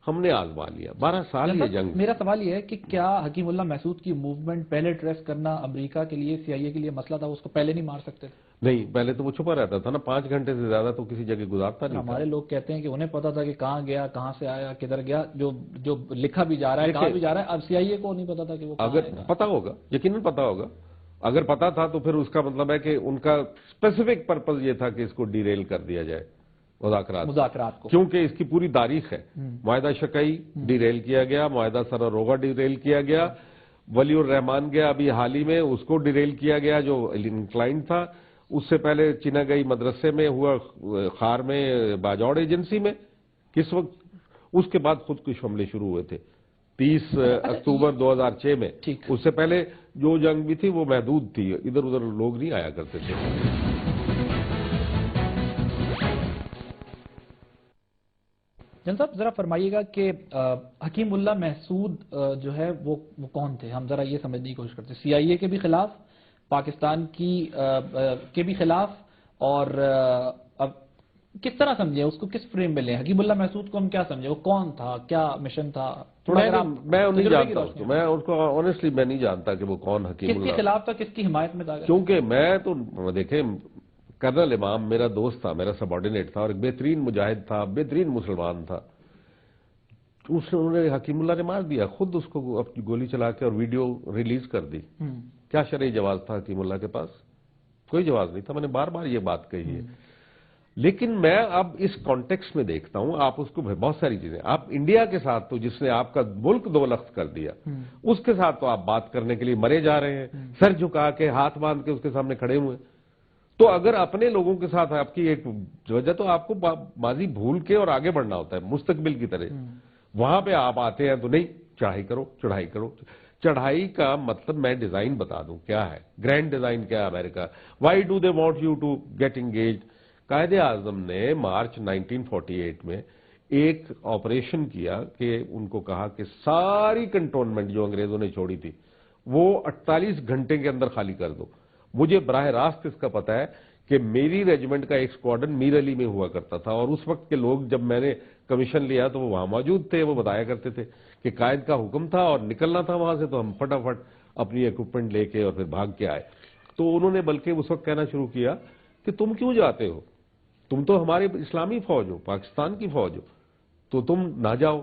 ہم نے آزما لیا 12 سال یہ جنگ. میرا سوال یہ ہے کہ کیا حکیم اللہ محسود کی موومنٹ پہلے ٹریس کرنا امریکہ کے لیے، CIA کے لیے مسئلہ تھا؟ اس کو پہلے نہیں مار سکتے تھے؟ نہیں، پہلے تو وہ چھپا رہتا تھا نا، 5 گھنٹے سے زیادہ تو کسی جگہ گزارتا نہیں. ہمارے لوگ کہتے ہیں کہ انہیں پتا تھا کہ کہاں گیا، کہاں سے آیا، کدھر گیا، جو لکھا بھی جا رہا ہے، کہاں بھی جا رہا ہے. اب CIA کو نہیں پتا تھا کہ وہ اگر پتا ہوگا، یقیناً پتا ہوگا. اگر پتا تھا تو پھر اس کا مطلب ہے کہ ان کا اسپیسیفک پرپز یہ تھا کہ اس کو ڈیریل کر دیا جائے مذاکرات کو، کیونکہ اس کی پوری تاریخ ہے. معاہدہ شکئی ڈیریل کیا گیا، معاہدہ سراروگا ڈیریل کیا گیا، ولی الرحمان گیا ابھی حال ہی میں، اس کو ڈیریل کیا گیا جو انکلائنڈ تھا. اس سے پہلے چینا گئی مدرسے میں ہوا، خار میں باجوڑ ایجنسی میں کس وقت. اس کے بعد خودکش حملے شروع ہوئے تھے 30 اکتوبر 2006 میں. اس سے پہلے جو جنگ بھی تھی وہ محدود تھی، ادھر ادھر لوگ نہیں آیا کرتے تھے. جن صاحب ذرا فرمائیے گا کہ حکیم اللہ محسود جو ہے وہ کون تھے؟ ہم ذرا یہ سمجھنے کی کوشش کرتے ہیں. CIA کے بھی خلاف، پاکستان کے بھی خلاف، اور اب کس طرح سمجھیں اس کو، کس فریم میں لیں؟ حکیم اللہ محسود کو ہم کیا سمجھیں؟ وہ کون تھا، کیا مشن تھا؟ میں نہیں جانتا اس کو، میں ان کو آنیسٹلی میں نہیں جانتا کہ وہ کون حکیم اللہ، کس کے خلاف تھا، کس کی حمایت میں تھا. کیونککہ میں تو دیکھیں، کرنل امام میرا دوست تھا، میرا سبارڈینیٹ تھا، اور ایک بہترین مجاہد تھا، بہترین مسلمان تھا. انہوں نے حکیم اللہ نے مار دیا، خود اس کو اپنی گولی چلا کے اور ویڈیو ریلیز کر دی. کیا شرعی جواز تھا حکیم اللہ کے پاس؟ کوئی جواز نہیں تھا. میں نے بار بار یہ بات کہی ہے. لیکن میں اب اس کانٹیکسٹ میں دیکھتا ہوں، آپ اس کو بہت ساری چیزیں، آپ انڈیا کے ساتھ تو جس نے آپ کا ملک دو لخت کر دیا، اس کے ساتھ تو آپ بات کرنے کے لیے مرے جا رہے ہیں، سر جھکا کے ہاتھ باندھ کے اس کے سامنے کھڑے ہوئے. تو اگر اپنے لوگوں کے ساتھ آپ کی ایک وجہ، تو آپ کو ماضی بھول کے اور آگے بڑھنا ہوتا ہے مستقبل کی طرح. وہاں پہ آپ آتے ہیں تو نہیں، چڑھائی کرو چڑھائی کرو. چڑھائی کا مطلب میں ڈیزائن بتا دوں کیا ہے، گرینڈ ڈیزائن کیا ہے America. Why do they want you to get engaged? Quaid Azam نے مارچ 1948 میں ایک آپریشن کیا کہ ان کو کہا کہ ساری کنٹونمنٹ جو انگریزوں نے چھوڑی تھی وہ 48 گھنٹے کے اندر خالی کر دو. مجھے براہ راست اس کا پتہ ہے کہ میری ریجمنٹ کا ایک اسکواڈن میر علی میں ہوا کرتا تھا، اور اس وقت کے لوگ جب میں نے کمیشن لیا تو وہ وہاں موجود تھے. وہ بتایا کرتے تھے کہ قائد کا حکم تھا اور نکلنا تھا وہاں سے، تو ہم فٹافٹ اپنی اکوپمنٹ لے کے اور پھر بھاگ کے آئے. تو انہوں نے بلکہ اس وقت کہنا شروع کیا کہ تم کیوں جاتے ہو، تم تو ہماری اسلامی فوج ہو، پاکستان کی فوج ہو، تو تم نہ جاؤ.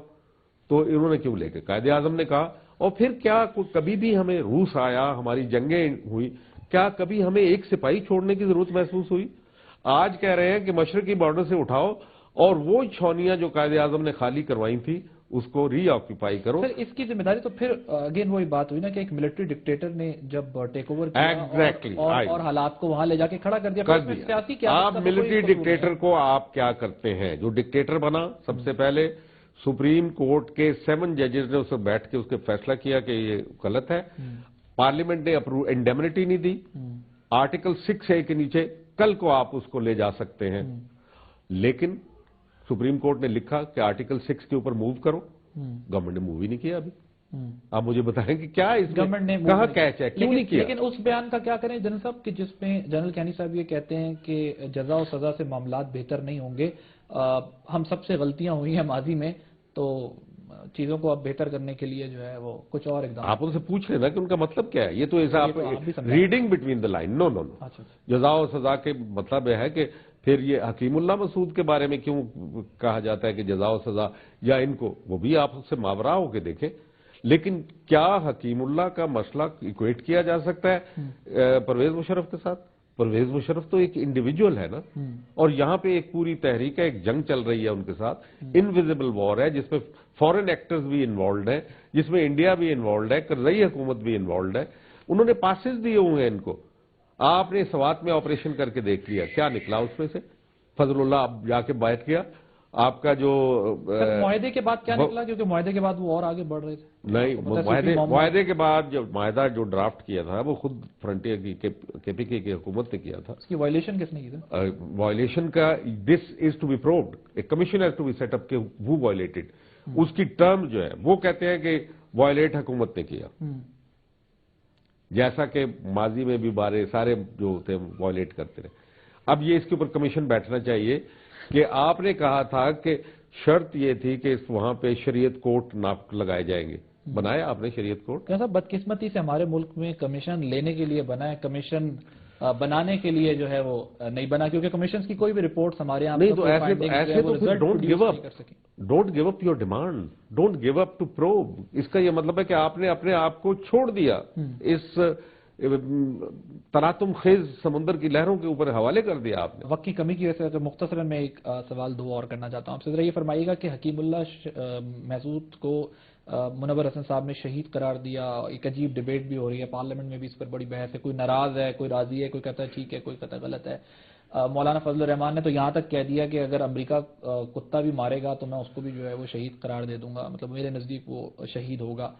تو انہوں نے کیوں لے کے قائد اعظم نے کہا. اور پھر کیا کبھی بھی ہمیں روس آیا، ہماری جنگیں ہوئی، کیا کبھی ہمیں ایک سپاہی چھوڑنے کی ضرورت محسوس ہوئی؟ آج کہہ رہے ہیں کہ مشرقی بارڈر سے اٹھاؤ اور وہ چھونیاں جو قائد اعظم نے خالی کروائی تھی اس کو ری آکوپائی کرو. سر اس کی ذمہ داری تو پھر اگین وہی بات ہوئی نا کہ ایک ملٹری ڈکٹیٹر نے جب ٹیک اوور کیا اور حالات کو وہاں لے جا کے کھڑا کر دیا. آپ ملٹری ڈکٹیٹر کو آپ کیا کرتے ہیں؟ جو ڈکٹیٹر بنا سب سے پہلے سپریم کورٹ کے 7 ججز نے اسے بیٹھ کے اس کے فیصلہ کیا کہ یہ غلط ہے. پارلیمنٹ نے انڈیمنٹی نہیں دی. آرٹیکل 6A کے نیچے کل کو آپ اس کو لے جا سکتے ہیں، لیکن سپریم کورٹ نے لکھا کہ آرٹیکل 6 کے اوپر موو کرو. گورنمنٹ نے موو ہی نہیں کیا ابھی. آپ مجھے بتائیں کہ کیا اس گورنمنٹ نے کہاں کیچ ہے، کیوں نہیں کیا؟ لیکن اس بیان کا کیا کریں جنرل صاحب کہ جس میں جنرل کینی صاحب یہ کہتے ہیں کہ جزا و سزا سے معاملات بہتر نہیں ہوں گے، ہم سب سے غلطیاں ہوئی ہیں ماضی میں، تو چیزوں کو اب بہتر کرنے کے لیے جو ہے وہ کچھ اور اقدام. آپ ان سے پوچھ لیں نا کہ ان کا مطلب کیا ہے. یہ تو ایسا آپ ریڈنگ بٹوین دا لائن. نو نو نو، جزا و سزا کے مطلب یہ ہے کہ پھر یہ حکیم اللہ مسعود کے بارے میں کیوں کہا جاتا ہے کہ جزا و سزا، یا ان کو وہ بھی آپ سے ماورا ہو کے دیکھیں. لیکن کیا حکیم اللہ کا مسئلہ ایکویٹ کیا جا سکتا ہے پرویز مشرف کے ساتھ؟ پرویز مشرف تو ایک انڈیویجول ہے نا، اور یہاں پہ ایک پوری تحریک ہے، ایک جنگ چل رہی ہے ان کے ساتھ، انویزیبل وار ہے جس میں فورن ایکٹرز بھی انوالوڈ ہیں، جس میں انڈیا بھی انوالوڈ ہے، کرزئی حکومت بھی انوالوڈ ہے. انہوں نے پاسز دیے ہوئے ہیں ان کو. آپ نے سوات میں آپریشن کر کے دیکھ لیا، کیا نکلا اس میں سے؟ فضل اللہ اب جا کے بیعت کیا. آپ کا جو معاہدے کے بعد کیا نکلا؟ کیونکہ معاہدے کے بعد وہ اور آگے بڑھ رہے تھے. نہیں، معاہدے کے بعد جو معاہدہ جو ڈرافٹ کیا تھا وہ خود فرنٹیئر کی کے پی کے کی حکومت نے کیا تھا. اس کی وائلیشن کس نے کی تھی؟ وائلیشن کا this is to be proved, a commission has to be set up کہ وہ وائلیٹڈ. اس کی ٹرم جو ہے وہ کہتے ہیں کہ وائلیٹ حکومت نے کیا، جیسا کہ ماضی میں بھی سارے جو تھے وائلیٹ کرتے رہے. اب یہ اس کے اوپر کمیشن بیٹھنا چاہیے کہ آپ نے کہا تھا کہ شرط یہ تھی کہ وہاں پہ شریعت کورٹ ناپ لگائے جائیں گے. بنایا آپ نے شریعت کورٹ؟ کیسا بدقسمتی سے ہمارے ملک میں کمیشن لینے کے لیے بنا ہے، کمیشن بنانے کے لیے جو ہے وہ نہیں بنا، کیونکہ کمیشن کی کوئی بھی رپورٹ ہمارے یہاں نہیں. تو ایسے تو don't give up, don't give up your demand, don't give up to probe. اس کا یہ مطلب ہے کہ آپ نے اپنے آپ کو چھوڑ دیا، اس تناتم خیز سمندر کی لہروں کے اوپر حوالے کر دیا آپ نے. وقت کی کمی کی وجہ سے مختصراً میں ایک سوال دو اور کرنا چاہتا ہوں آپ سے. ذرا یہ فرمائیے گا کہ حکیم اللہ محسود کو منور حسن صاحب نے شہید قرار دیا. ایک عجیب ڈیبیٹ بھی ہو رہی ہے پارلیمنٹ میں بھی، اس پر بڑی بحث ہے. کوئی ناراض ہے، کوئی راضی ہے، کوئی کہتا ہے ٹھیک ہے، کوئی کہتا ہے غلط ہے. مولانا فضل الرحمان نے تو یہاں تک کہہ دیا کہ اگر امریکہ کتا بھی مارے گا تو میں اس کو بھی جو ہے وہ شہید قرار دے دوں گا، مطلب میرے نزدیک وہ شہید ہوگا.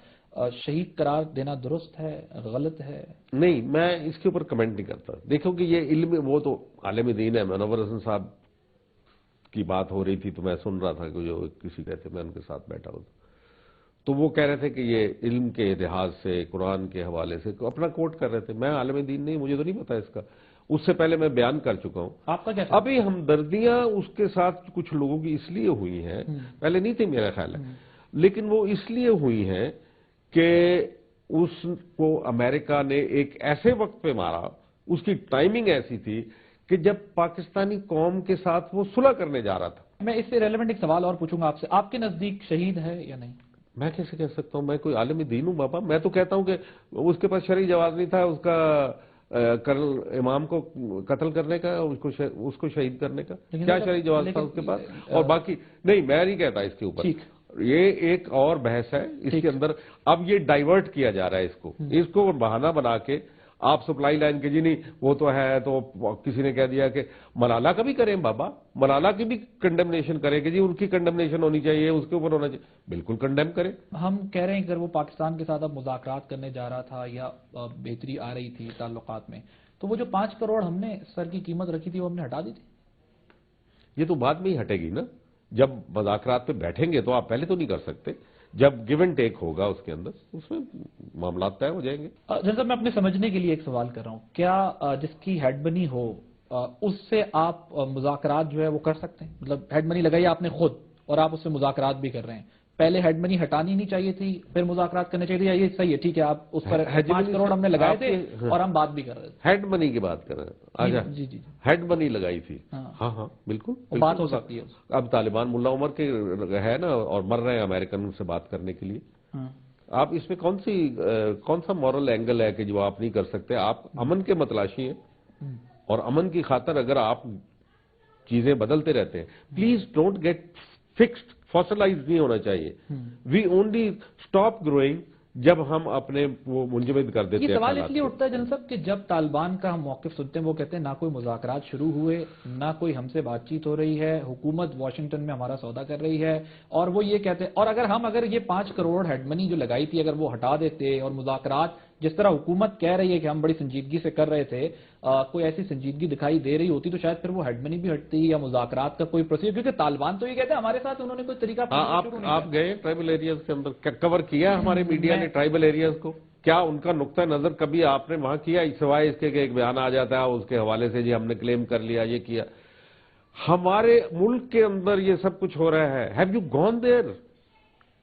شہید قرار دینا درست ہے، غلط ہے؟ نہیں، میں اس کے اوپر کمنٹ نہیں کرتا. دیکھو کہ یہ علم وہ تو عالم دین ہے. منور حسن صاحب کی بات ہو رہی تھی تو میں سن رہا تھا کہ جو کسی کہتے میں ان کے ساتھ بیٹھا ہوا تھا، تو وہ کہہ رہے تھے کہ یہ علم کے لحاظ سے قرآن کے حوالے سے اپنا کوٹ کر رہے تھے. میں عالم دین نہیں، مجھے تو نہیں پتا اس کا. اس سے پہلے میں بیان کر چکا ہوں. آپ کا کیا؟ ابھی ہمدردیاں اس کے ساتھ کچھ لوگوں کی اس لیے ہوئی ہیں، پہلے نہیں تھی میرا خیال ہے، لیکن وہ اس لیے ہوئی ہیں کہ اس کو امریکہ نے ایک ایسے وقت پہ مارا، اس کی ٹائمنگ ایسی تھی کہ جب پاکستانی قوم کے ساتھ وہ صلح کرنے جا رہا تھا. میں اس سے ریلیونٹ ایک سوال اور پوچھوں گا آپ سے. آپ کے نزدیک شہید ہے یا نہیں؟ میں کیسے کہہ سکتا ہوں؟ میں کوئی عالم دین ہوں بابا؟ میں تو کہتا ہوں کہ اس کے پاس شرعی جواز نہیں تھا اس کا کرنل امام کو قتل کرنے کا، اس کو شہید کرنے کا. کیا شرعی جواز تھا اس کے پاس؟ اور باقی نہیں، میں نہیں کہتا اس کے اوپر. یہ ایک اور بحث ہے اس کے اندر. اب یہ ڈائیورٹ کیا جا رہا ہے اس کو بہانہ بنا کے آپ سپلائی لائن کے جی نہیں وہ تو ہے. تو کسی نے کہہ دیا کہ ملالہ کا بھی کریں بابا، ملالہ کی بھی کنڈمنیشن کریں کہ جی ان کی کنڈمنیشن ہونی چاہیے، اس کے اوپر ہونا چاہیے. بالکل کنڈیم کریں. ہم کہہ رہے ہیں کہ اگر وہ پاکستان کے ساتھ اب مذاکرات کرنے جا رہا تھا یا بہتری آ رہی تھی تعلقات میں، تو وہ جو 5 کروڑ ہم نے سر کی قیمت رکھی تھی وہ ہم نے ہٹا دی تھی. یہ تو بعد میں ہی ہٹے گی نا. جب مذاکرات پہ بیٹھیں گے تو آپ پہلے تو نہیں کر سکتے. جب گیو اینڈ ٹیک ہوگا اس کے اندر اس میں معاملات طے ہو جائیں گے. جیسا میں اپنے سمجھنے کے لیے ایک سوال کر رہا ہوں، کیا جس کی ہیڈ منی ہو اس سے آپ مذاکرات جو ہے وہ کر سکتے ہیں؟ مطلب ہیڈ منی لگائی آپ نے خود اور آپ اس سے مذاکرات بھی کر رہے ہیں، پہلے ہیڈ منی ہٹانی نہیں چاہیے تھی پھر مذاکرات کرنے چاہیے تھے، یا یہ صحیح ہے ٹھیک ہے آپ اس پر 5 کروڑ ہم نے لگائے تھے اور ہم بات بھی کر رہے تھے؟ ہیڈ منی کی بات کر رہے ہیں. جی جی ہیڈ منی لگائی تھی. ہاں بالکل بات ہو سکتی ہے. اب طالبان ملا عمر کے ہے نا اور مر رہے ہیں امریکن سے بات کرنے کے لیے. آپ اس میں کون سا مورل اینگل ہے کہ جو آپ نہیں کر سکتے؟ آپ امن کے متلاشی ہیں اور امن کی خاطر اگر آپ چیزیں بدلتے رہتے ہیں. پلیز ڈونٹ گیٹ فکسڈ، فاسلائز نہیں ہونا چاہیے. وی اونلی اسٹاپ گروئنگ جب ہم اپنے وہ منجمد کر دیتے ہیں. یہ سوال اس لیے اٹھتا ہے جنرل صاحب کہ جب طالبان کا ہم موقف سنتے ہیں وہ کہتے ہیں نہ کوئی مذاکرات شروع ہوئے، نہ کوئی ہم سے بات چیت ہو رہی ہے، حکومت واشنگٹن میں ہمارا سودا کر رہی ہے، اور وہ یہ کہتے ہیں اور اگر یہ 5 کروڑ ہیڈ منی جو لگائی تھی اگر وہ ہٹا دیتے اور مذاکرات جس طرح حکومت کہہ رہی ہے کہ ہم بڑی سنجیدگی سے کر رہے تھے، کوئی ایسی سنجیدگی دکھائی دے رہی ہوتی تو شاید پھر وہ ہیڈ منی بھی ہٹتی یا مذاکرات کا کوئی پروسیجر، کیونکہ طالبان تو یہ کہتے ہیں ہمارے ساتھ انہوں نے کوئی طریقہ آپ گئے ٹرائبل ایریاز کے اندر، کور کیا ہمارے میڈیا نے ٹرائبل ایریاز کو؟ کیا ان کا نقطہ نظر کبھی آپ نے وہاں کیا، سوائے اس کے کہ ایک بیان آ جاتا ہے اس کے حوالے سے جی ہم نے کلیم کر لیا، یہ کیا؟ ہمارے ملک کے اندر یہ سب کچھ ہو رہا ہے. Have you gone there?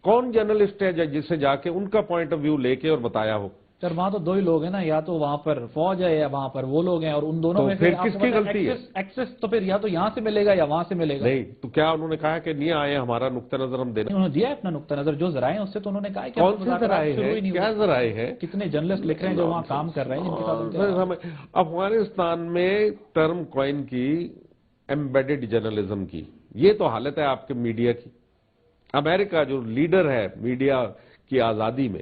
کون جرنلسٹ ہے جس سے جا کے ان کا پوائنٹ آف ویو لے کے اور بتایا ہو؟ سر وہاں تو دو ہی لوگ ہیں نا، یا تو وہاں پر فوج ہے یا وہاں پر وہ لوگ ہیں، اور ان دونوں میں پھر کس کی غلطی ہے؟ ایکسس تو پھر یا تو یہاں سے ملے گا یا وہاں سے ملے گا. نہیں تو کیا انہوں نے کہا کہ نہیں آئے ہمارا نقطہ نظر ہم دینا؟ انہوں نے دیا اپنا نقطہ نظر، جو ذرائع ہیں اس سے تو انہوں نے کہا کہ کون سے ذرائع ہیں؟ کیا ذرائع ہیں؟ کتنے جرنلسٹ لکھ رہے ہیں جو وہاں کام کر رہے ہیں جن کے ساتھ. افغانستان میں ٹرم کوائن کی ایمبیڈڈ جرنلزم کی یہ تو حالت ہے آپ کے میڈیا کی. امریکہ جو لیڈر ہے میڈیا کی آزادی میں،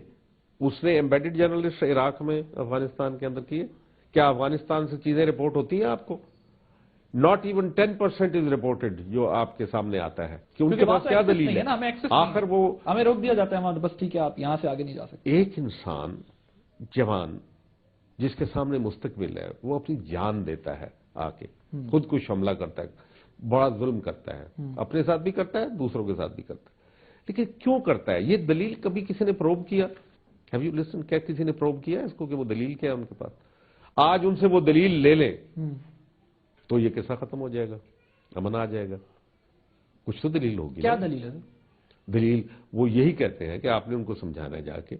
اس نے ایمبیڈڈ جرنلسٹ عراق میں افغانستان کے اندر کیے. کیا افغانستان سے چیزیں رپورٹ ہوتی ہیں آپ کو؟ ناٹ ایون 10% از رپورٹڈ جو آپ کے سامنے آتا ہے کہ ان کے پاس کیا دلیل ہے. آخر وہ ہمیں روک دیا جاتا ہے وہاں، بس ٹھیک ہے آپ یہاں سے آگے نہیں جا سکتے. ایک انسان جوان جس کے سامنے مستقبل ہے وہ اپنی جان دیتا ہے، آ کے خود کو حملہ کرتا ہے، بڑا ظلم کرتا ہے، اپنے ساتھ بھی کرتا ہے دوسروں کے ساتھ بھی کرتا ہے. لیکن کیوں کرتا ہے؟ یہ دلیل کبھی کسی نے پروو کیا؟ Have you listen? کیا کسی نے پروو کیا اس کو کہ وہ دلیل کیا ہے ان کے پاس؟ آج ان سے وہ دلیل لے لیں تو یہ قصہ ختم ہو جائے گا، امن آ جائے گا. کچھ تو دلیل ہوگی. کیا دلیل ہے؟ دلیل وہ یہی کہتے ہیں کہ آپ نے ان کو سمجھانا ہے جا کے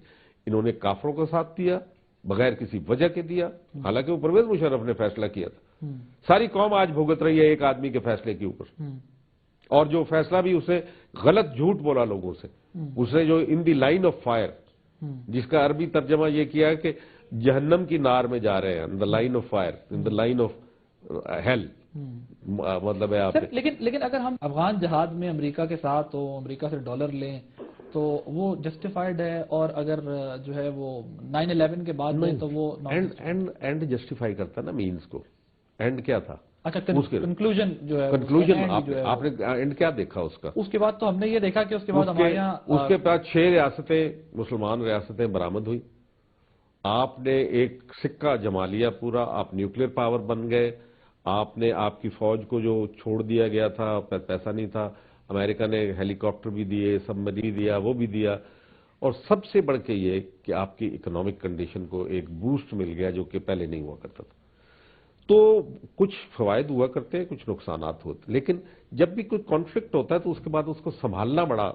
انہوں نے کافروں کا ساتھ دیا بغیر کسی وجہ کے دیا، حالانکہ وہ پرویز مشرف نے فیصلہ کیا تھا. ساری قوم آج بھگت رہی ہے ایک آدمی کے فیصلے کے اوپر، اور جو فیصلہ بھی اسے غلط جھوٹ بولا لوگوں سے. اس نے جو ان دی لائن آف فائر، جس کا عربی ترجمہ یہ کیا ہے کہ جہنم کی نار میں جا رہے ہیں، in the line of fire, in the line of hell, مطلب ہے آپ. لیکن اگر ہم افغان جہاد میں امریکہ کے ساتھ ہو، امریکہ سے ڈالر لیں تو وہ جسٹیفائڈ ہے، اور اگر جو ہے وہ 9/11 کے بعد میں تو وہ اینڈ جسٹیفائی کرتا نا مینز کو. اینڈ کیا تھا؟ اچھا کنکلوژن جو ہے، کنکلوژن آپ نے اینڈ کیا دیکھا اس کا؟ اس کے بعد تو ہم نے یہ دیکھا کہ اس کے بعد ہمارے یہاں اس کے بعد 6 ریاستیں مسلمان ریاستیں برآمد ہوئی. آپ نے ایک سکہ جما لیا پورا، آپ نیوکلیر پاور بن گئے. آپ نے آپ کی فوج کو جو چھوڑ دیا گیا تھا، پیسہ نہیں تھا، امریکہ نے ہیلی کاپٹر بھی دیے، سب مری دیا، وہ بھی دیا. اور سب سے بڑھ کے یہ کہ آپ کی اکنامک کنڈیشن کو ایک بوسٹ مل گیا جو کہ پہلے نہیں ہوا کرتا تھا. تو کچھ فوائد ہوا کرتے ہیں، کچھ نقصانات ہوتے، لیکن جب بھی کوئی کانفلکٹ ہوتا ہے تو اس کے بعد اس کو سنبھالنا بڑا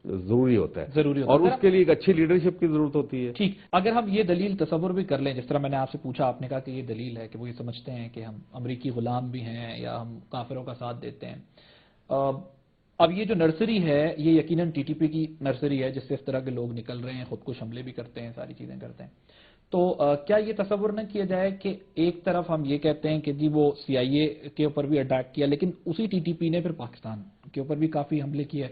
ضروری ہوتا ہے، اور اس کے لیے ایک اچھی لیڈرشپ کی ضرورت ہوتی ہے. ٹھیک، اگر ہم یہ دلیل تصور بھی کر لیں، جس طرح میں نے آپ سے پوچھا، آپ نے کہا کہ یہ دلیل ہے کہ وہ یہ سمجھتے ہیں کہ ہم امریکی غلام بھی ہیں یا ہم کافروں کا ساتھ دیتے ہیں. اب یہ جو نرسری ہے یہ یقیناً ٹی ٹی پی کی نرسری ہے، جس سے اس طرح کے لوگ نکل رہے ہیں، خود کو حملے بھی کرتے ہیں، ساری چیزیں کرتے ہیں. تو کیا یہ تصور نہ کیا جائے کہ ایک طرف ہم یہ کہتے ہیں کہ جی وہ سی آئی اے کے اوپر بھی اٹیک کیا، لیکن اسی ٹی ٹی پی نے پھر پاکستان کے اوپر بھی کافی حملے کیے.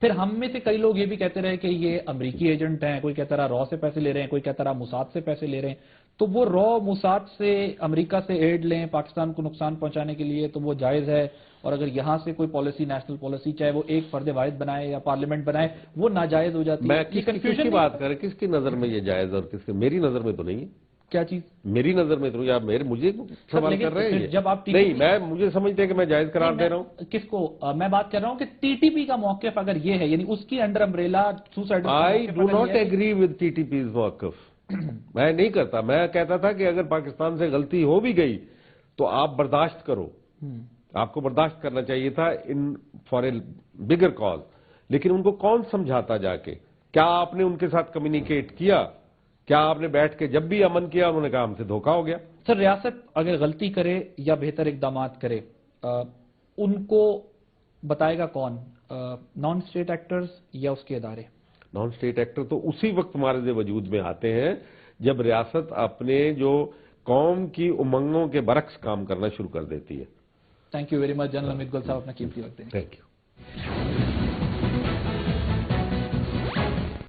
پھر ہم میں سے کئی لوگ یہ بھی کہتے رہے کہ یہ امریکی ایجنٹ ہیں، کوئی کہتا رہا را سے پیسے لے رہے ہیں، کوئی کہتا رہا موساد سے پیسے لے رہے ہیں. تو وہ را موساد سے امریکہ سے ایڈ لیں پاکستان کو نقصان پہنچانے کے لیے تو وہ جائز ہے، اور اگر یہاں سے کوئی پالیسی، نیشنل پالیسی، چاہے وہ ایک فرد واحد بنائے یا پارلیمنٹ بنائے، وہ ناجائز ہو جاتی ہے. میں کس کی بات کریں، کس کی نظر میں یہ جائز اور کس کی؟ میری نظر میں تو نہیں ہے. کیا چیز؟ میری نظر میں تو یا مجھے سوال کر رہے ہیں جب آپ نہیں، میں مجھے سمجھتے ہیں کہ میں جائز قرار دے رہا ہوں. کس کو میں بات کر رہا ہوں کہ ٹی ٹی پی کا موقف اگر یہ ہے، یعنی اس کی under umbrella suicide. I do not agree with T T P's موقف. میں نہیں کرتا. میں کہتا تھا کہ اگر پاکستان سے غلطی ہو بھی گئی تو آپ برداشت کرو، آپ کو برداشت کرنا چاہیے تھا in for a bigger cause. لیکن ان کو کون سمجھاتا جا کے؟ کیا آپ نے ان کے ساتھ کمیونیکیٹ کیا؟ کیا آپ نے بیٹھ کے جب بھی امن کیا انہوں نے کہا ہم سے دھوکہ ہو گیا؟ سر ریاست اگر غلطی کرے یا بہتر اقدامات کرے، ان کو بتائے گا کون؟ نان اسٹیٹ ایکٹرز یا اس کے ادارے؟ نان اسٹیٹ ایکٹر تو اسی وقت مارد وجود میں آتے ہیں جب ریاست اپنے جو قوم کی امنگوں کے برعکس کام کرنا شروع کر دیتی ہے. Thank you very much general Hamid Gul صاحب، اپنا قیمتی وقت دیں. Thank you.